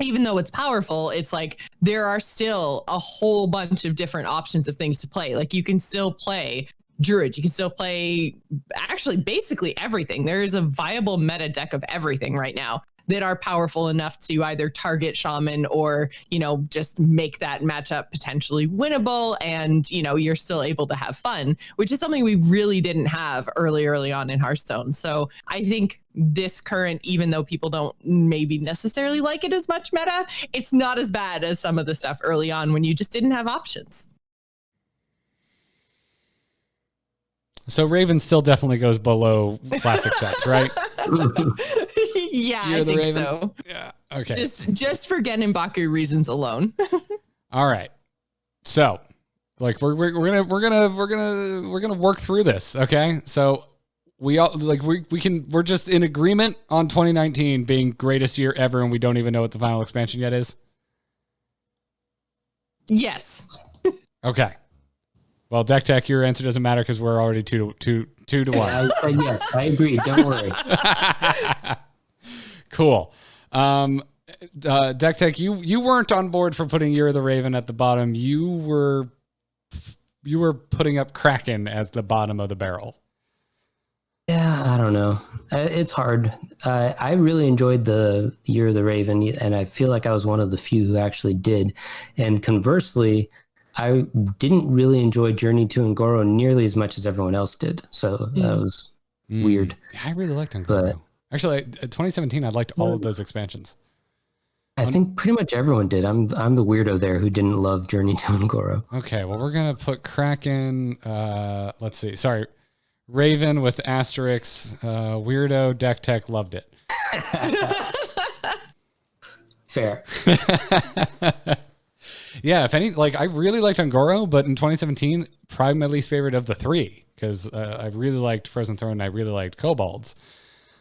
even though it's powerful, it's like there are still a whole bunch of different options of things to play. Like you can still play Druid, you can still play actually basically everything. There is a viable meta deck of everything right now. that are powerful enough to either target Shaman or, just make that matchup potentially winnable. And, you're still able to have fun, which is something we really didn't have early on in Hearthstone. So I think this current, even though people don't maybe necessarily like it as much meta, it's not as bad as some of the stuff early on when you just didn't have options. So Raven still definitely goes below classic sets, right? Yeah, I think so. Yeah. Okay. Just for Genenbaku reasons alone. All right. So, like we're gonna work through this. Okay. So we're just in agreement on 2019 being greatest year ever, and we don't even know what the final expansion yet is. Yes. Okay. Well, Deck Tech, your answer doesn't matter because we're already 2 to 1. I said yes. I agree. Don't worry. Cool. Deck Tech, you weren't on board for putting Year of the Raven at the bottom. You were putting up Kraken as the bottom of the barrel. Yeah, I don't know. It's hard. I really enjoyed the Year of the Raven, and I feel like I was one of the few who actually did. And conversely, I didn't really enjoy Journey to Ngoro nearly as much as everyone else did. So that was weird. I really liked Ngoro. Actually, 2017, I liked all of those expansions. I think pretty much everyone did. I'm the weirdo there who didn't love Journey to Ngoro. Okay, well, we're going to put Kraken, let's see. Sorry, Raven with asterisks, weirdo, Deck Tech, loved it. Fair. Yeah, if any, I really liked Ngoro, but in 2017, probably my least favorite of the three, because I really liked Frozen Throne and I really liked Kobolds.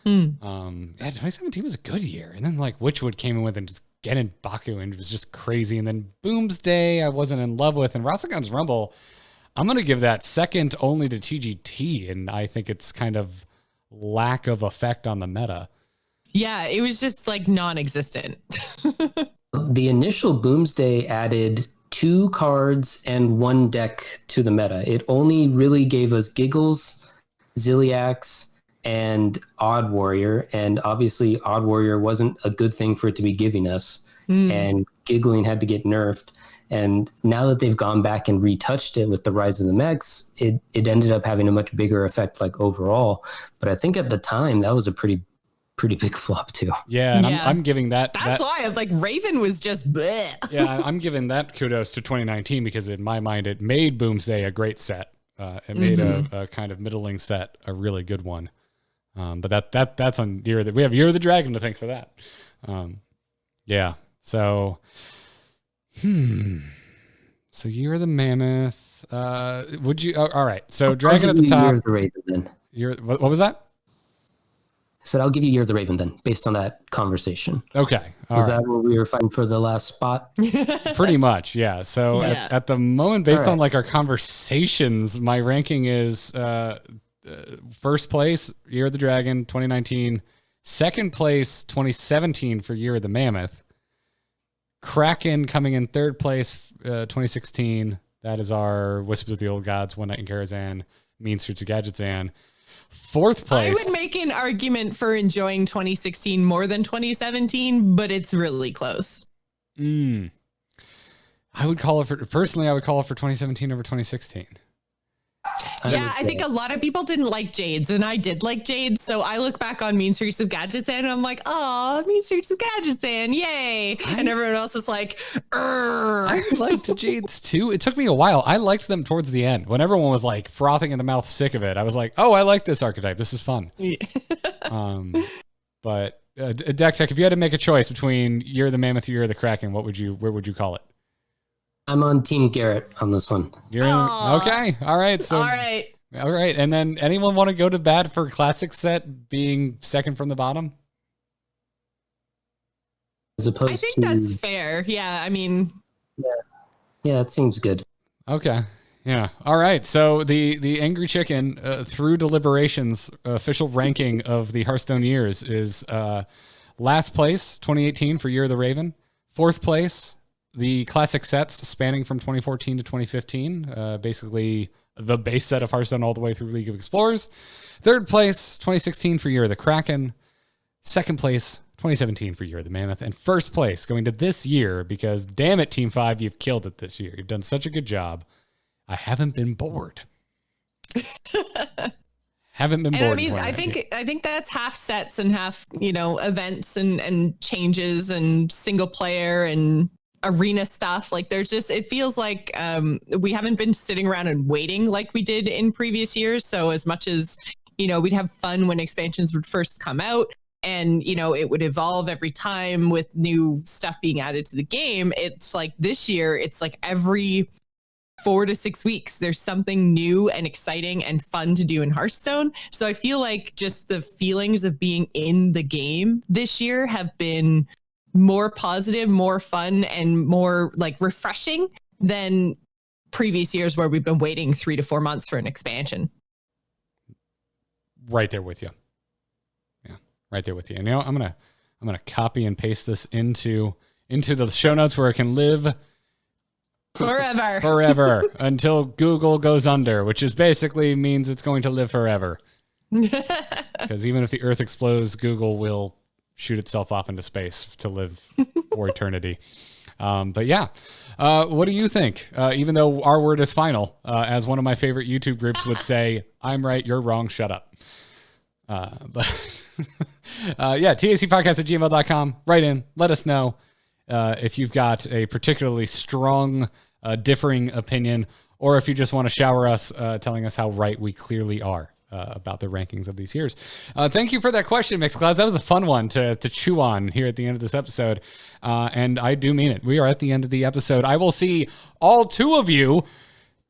2017 was a good year. And then Witchwood came in with and just getting Baku and it was just crazy. And then Boomsday I wasn't in love with. And Rasagan's Rumble, I'm going to give that second only to TGT. And I think it's kind of lack of effect on the meta. Yeah, it was just non-existent. The initial Boomsday added 2 cards and 1 deck to the meta. It only really gave us Giggles, Ziliax, and Odd Warrior. And obviously Odd Warrior wasn't a good thing for it to be giving us. And Giggling had to get nerfed. And now that they've gone back and retouched it with the Rise of the Mechs, it ended up having a much bigger effect overall. But I think at the time that was a pretty big flop too. Yeah, and I'm giving that. That's why Raven was just bleh. Yeah, I'm giving that kudos to 2019 because in my mind it made Boomsday a great set. It made a kind of middling set a really good one. But that's on Year of the, we have Year of the Dragon to thank for that. Yeah. So so Year of the Mammoth. Would you? All right. So Dragon at the top. Year of the Raven then. What was that? I said I'll give you Year of the Raven then, based on that conversation. Okay. Was that where we were fighting for the last spot? Pretty much, yeah. So at the moment, based on our conversations, my ranking is first place, Year of the Dragon, 2019. Second place, 2017 for Year of the Mammoth. Kraken coming in third place, 2016. That is our Whispers of the Old Gods, One Night in Karazhan, Mean Streets of Gadgetzan. Fourth place. I would make an argument for enjoying 2016 more than 2017, but it's really close. I would call it for 2017 over 2016. I think a lot of people didn't like Jades, and I did like Jades. So I look back on Mean Streets of Gadgetzan, and I'm like, oh, Mean Streets of Gadgetzan, yay! And everyone else is like, I liked Jades too. It took me a while. I liked them towards the end when everyone was frothing in the mouth, sick of it. I was like, oh, I like this archetype. This is fun. But Deck Tech, if you had to make a choice between Year of the Mammoth or Year of the Kraken, where would you call it? I'm on Team Garrett on this one. Okay. All right. So. All right. And then anyone want to go to bat for classic set being second from the bottom? As opposed I think that's fair. Yeah. I mean. Yeah, it seems good. Okay. Yeah. All right. So the Angry Chicken through deliberations official ranking of the Hearthstone years is last place 2018 for Year of the Raven. Fourth place. The classic sets spanning from 2014 to 2015, basically the base set of Hearthstone all the way through League of Explorers. Third place, 2016 for Year of the Kraken. Second place, 2017 for Year of the Mammoth, and first place going to this year because, damn it, Team 5, you've killed it this year. You've done such a good job. I haven't been bored. Haven't been bored. And I mean, I think that's half sets and half, events and changes and single player and arena stuff. Like there's just, it feels like we haven't been sitting around and waiting like we did in previous years. So as much as, we'd have fun when expansions would first come out and, it would evolve every time with new stuff being added to the game. It's like this year, it's like every 4 to 6 weeks, there's something new and exciting and fun to do in Hearthstone. So I feel like just the feelings of being in the game this year have been more positive, more fun, and more like refreshing than previous years where we've been waiting 3 to 4 months for an expansion. Right there with you. Yeah, right there with you. And I'm gonna copy and paste this into the show notes where it can live forever until Google goes under, which is basically means it's going to live forever. Because even if the Earth explodes, Google will shoot itself off into space to live for eternity. But yeah, what do you think? Even though our word is final, as one of my favorite YouTube groups would say, I'm right, you're wrong, shut up. But yeah, tacpodcast@gmail.com. Write in, let us know if you've got a particularly strong differing opinion, or if you just want to shower us telling us how right we clearly are about the rankings of these years. Thank you for that question, Mixclouds. That was a fun one to chew on here at the end of this episode. And I do mean it. We are at the end of the episode. I will see all 2 of you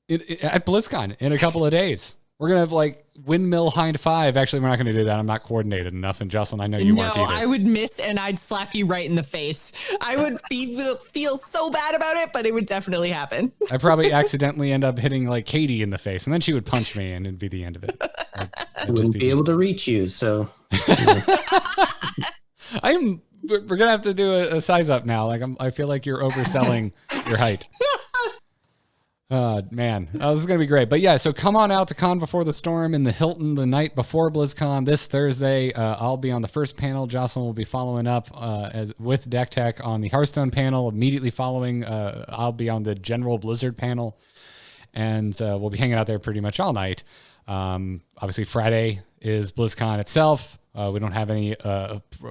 at BlizzCon in a couple of days. We're going to have like windmill hind 5. Actually, we're not going to do that. I'm not coordinated enough. And Jocelyn, I know you weren't either. No, I would miss and I'd slap you right in the face. I would feel so bad about it, but it would definitely happen. I probably accidentally end up hitting like Katie in the face, and then she would punch me, and it'd be the end of it. I wouldn't be able to reach you, so. We're gonna have to do a size up now. Like I feel like you're overselling your height. Man, this is going to be great. But yeah, so come on out to Con Before the Storm in the Hilton the night before BlizzCon this Thursday. I'll be on the first panel. Jocelyn will be following up with Deck Tech on the Hearthstone panel. Immediately following, I'll be on the General Blizzard panel. And we'll be hanging out there pretty much all night. Obviously, Friday is BlizzCon itself. We don't have any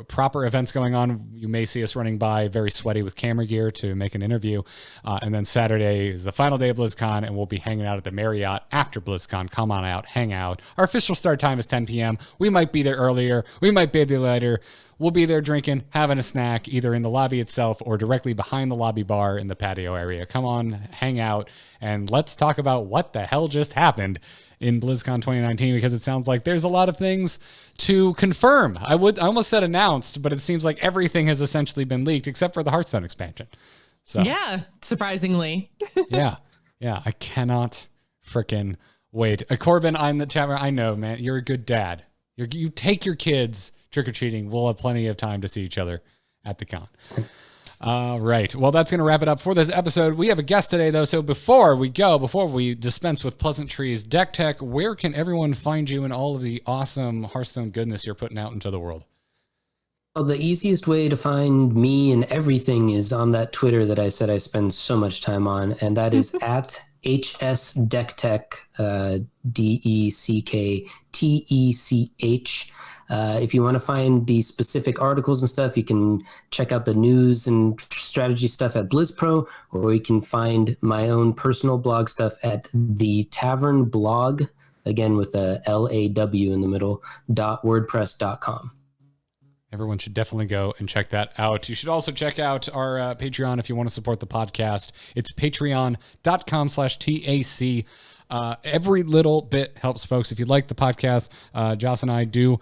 proper events going on. You may see us running by very sweaty with camera gear to make an interview. And then Saturday is the final day of BlizzCon, and we'll be hanging out at the Marriott after BlizzCon. Come on out, hang out. Our official start time is 10 p.m. We might be there earlier. We might be there later. We'll be there drinking, having a snack, either in the lobby itself or directly behind the lobby bar in the patio area. Come on, hang out, and let's talk about what the hell just happened in BlizzCon 2019, because it sounds like there's a lot of things to confirm. I almost said announced, but it seems like everything has essentially been leaked except for the Hearthstone expansion. So yeah, surprisingly. yeah, I cannot freaking wait. Corbin, I'm the chat. I know, man. You're a good dad. You take your kids trick-or-treating. We'll have plenty of time to see each other at the con. Right. Well, that's going to wrap it up for this episode. We have a guest today, though. So before we dispense with pleasantries, Deck Tech, where can everyone find you and all of the awesome Hearthstone goodness you're putting out into the world? Well, the easiest way to find me and everything is on that Twitter that I said I spend so much time on, and that is at HSDeckTech, DECKTECH. If you want to find the specific articles and stuff, you can check out the news and strategy stuff at BlizzPro, or you can find my own personal blog stuff at the Tavern Blog, again with a LAW in the middle, .wordpress.com. Everyone should definitely go and check that out. You should also check out our Patreon if you want to support the podcast. It's patreon.com/TAC. Every little bit helps, folks. If you like the podcast, Joss and I do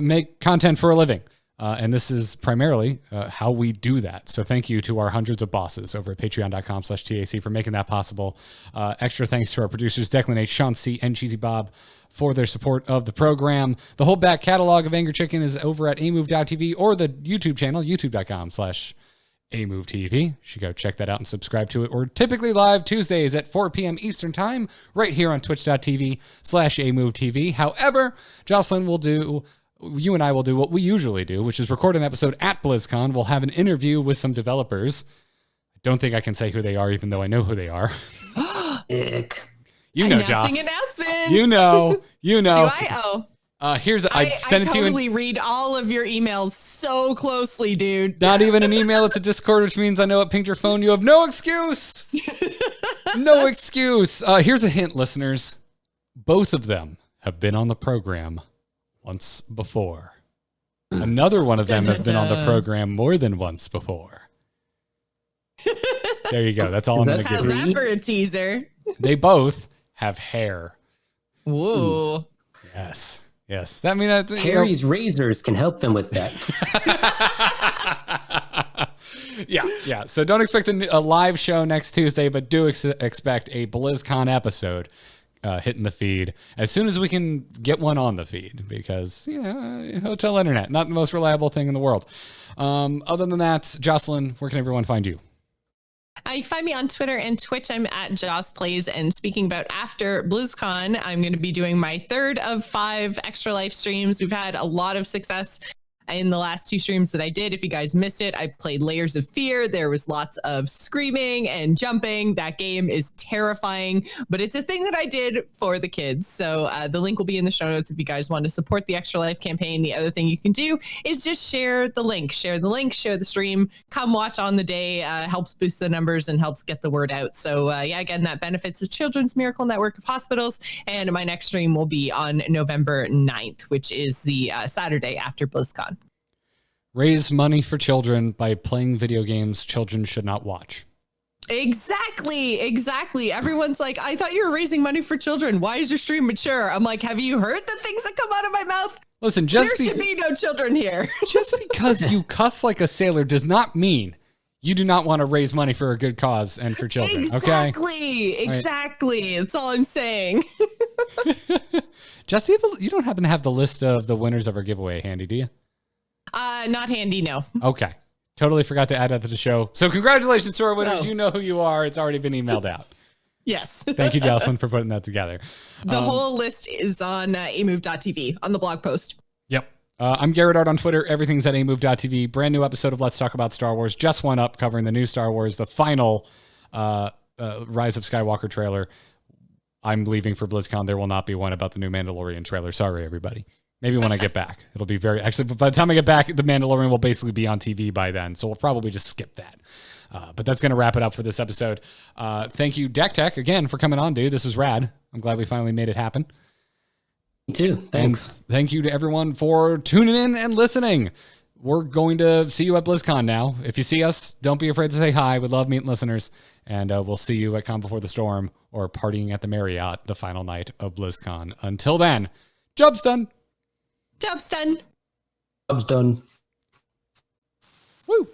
make content for a living. And this is primarily how we do that. So thank you to our hundreds of bosses over at patreon.com/TAC for making that possible. Extra thanks to our producers, Declan H., Sean C., and Cheesy Bob for their support of the program. The whole back catalog of Angry Chicken is over at amove.tv or the YouTube channel, youtube.com/AMoveTV. You should go check that out and subscribe to it. We're typically live Tuesdays at 4 p.m. Eastern Time, right here on twitch.tv/AMoveTV. However, Jocelyn will do you and I will do what we usually do, which is record an episode at BlizzCon. We'll have an interview with some developers. I don't think I can say who they are, even though I know who they are. Ick. You know, Joss. Announcements. You know. Do I? Oh. I sent I it to you. totally read all of your emails so closely, dude. Not even an email. It's a Discord, which means I know it pinged your phone. You have no excuse. No excuse. Here's a hint, listeners. Both of them have been on the program once before. Another one of them have been on the program more than once before. There you go. That's all I'm going to give How's you. that for a teaser? They both have hair. Whoa. Yes. Yes. That mean that Harry's razors can help them with that. Yeah. So don't expect a live show next Tuesday, but do expect a BlizzCon episode hitting the feed as soon as we can get one on the feed, because hotel internet, not the most reliable thing in the world. Other than that, Jocelyn, where can everyone find you? You can find me on Twitter and Twitch. I'm at Joss Plays. And speaking about after BlizzCon, I'm going to be doing my 3rd of 5 Extra Life streams. We've had a lot of success in the last 2 streams that I did. If you guys missed it, I played Layers of Fear. There was lots of screaming and jumping. That game is terrifying, but it's a thing that I did for the kids. So the link will be in the show notes if you guys want to support the Extra Life campaign. The other thing you can do is just share the link, share the stream, come watch on the day, helps boost the numbers and helps get the word out. So again, that benefits the Children's Miracle Network of Hospitals. And my next stream will be on November 9th, which is the Saturday after BlizzCon. Raise money for children by playing video games children should not watch. Exactly. Everyone's like, I thought you were raising money for children. Why is your stream mature? I'm like, have you heard the things that come out of my mouth? Listen, there should be no children here. Just because you cuss like a sailor does not mean you do not want to raise money for a good cause and for children. Exactly. That's all I'm saying. Jesse, you don't happen to have the list of the winners of our giveaway handy, do you? Not handy, no. Okay. Totally forgot to add that to the show. So congratulations to our winners. You know who you are. It's already been emailed out. Yes. Thank you, Jocelyn, for putting that together. The whole list is on amove.tv on the blog post. Yep. I'm Garrett Art on Twitter. Everything's at amove.tv. Brand new episode of Let's Talk About Star Wars. Just one up covering the new Star Wars, the final Rise of Skywalker trailer. I'm leaving for BlizzCon. There will not be one about the new Mandalorian trailer. Sorry, everybody. Maybe when I get back. It'll be actually, by the time I get back, the Mandalorian will basically be on TV by then. So we'll probably just skip that. But that's going to wrap it up for this episode. Thank you, Deck Tech, again, for coming on, dude. This was rad. I'm glad we finally made it happen. Me too. Thanks. And thank you to everyone for tuning in and listening. We're going to see you at BlizzCon now. If you see us, don't be afraid to say hi. We love meeting listeners. And we'll see you at Con Before the Storm or partying at the Marriott the final night of BlizzCon. Until then, job's done. Job's done. Job's done.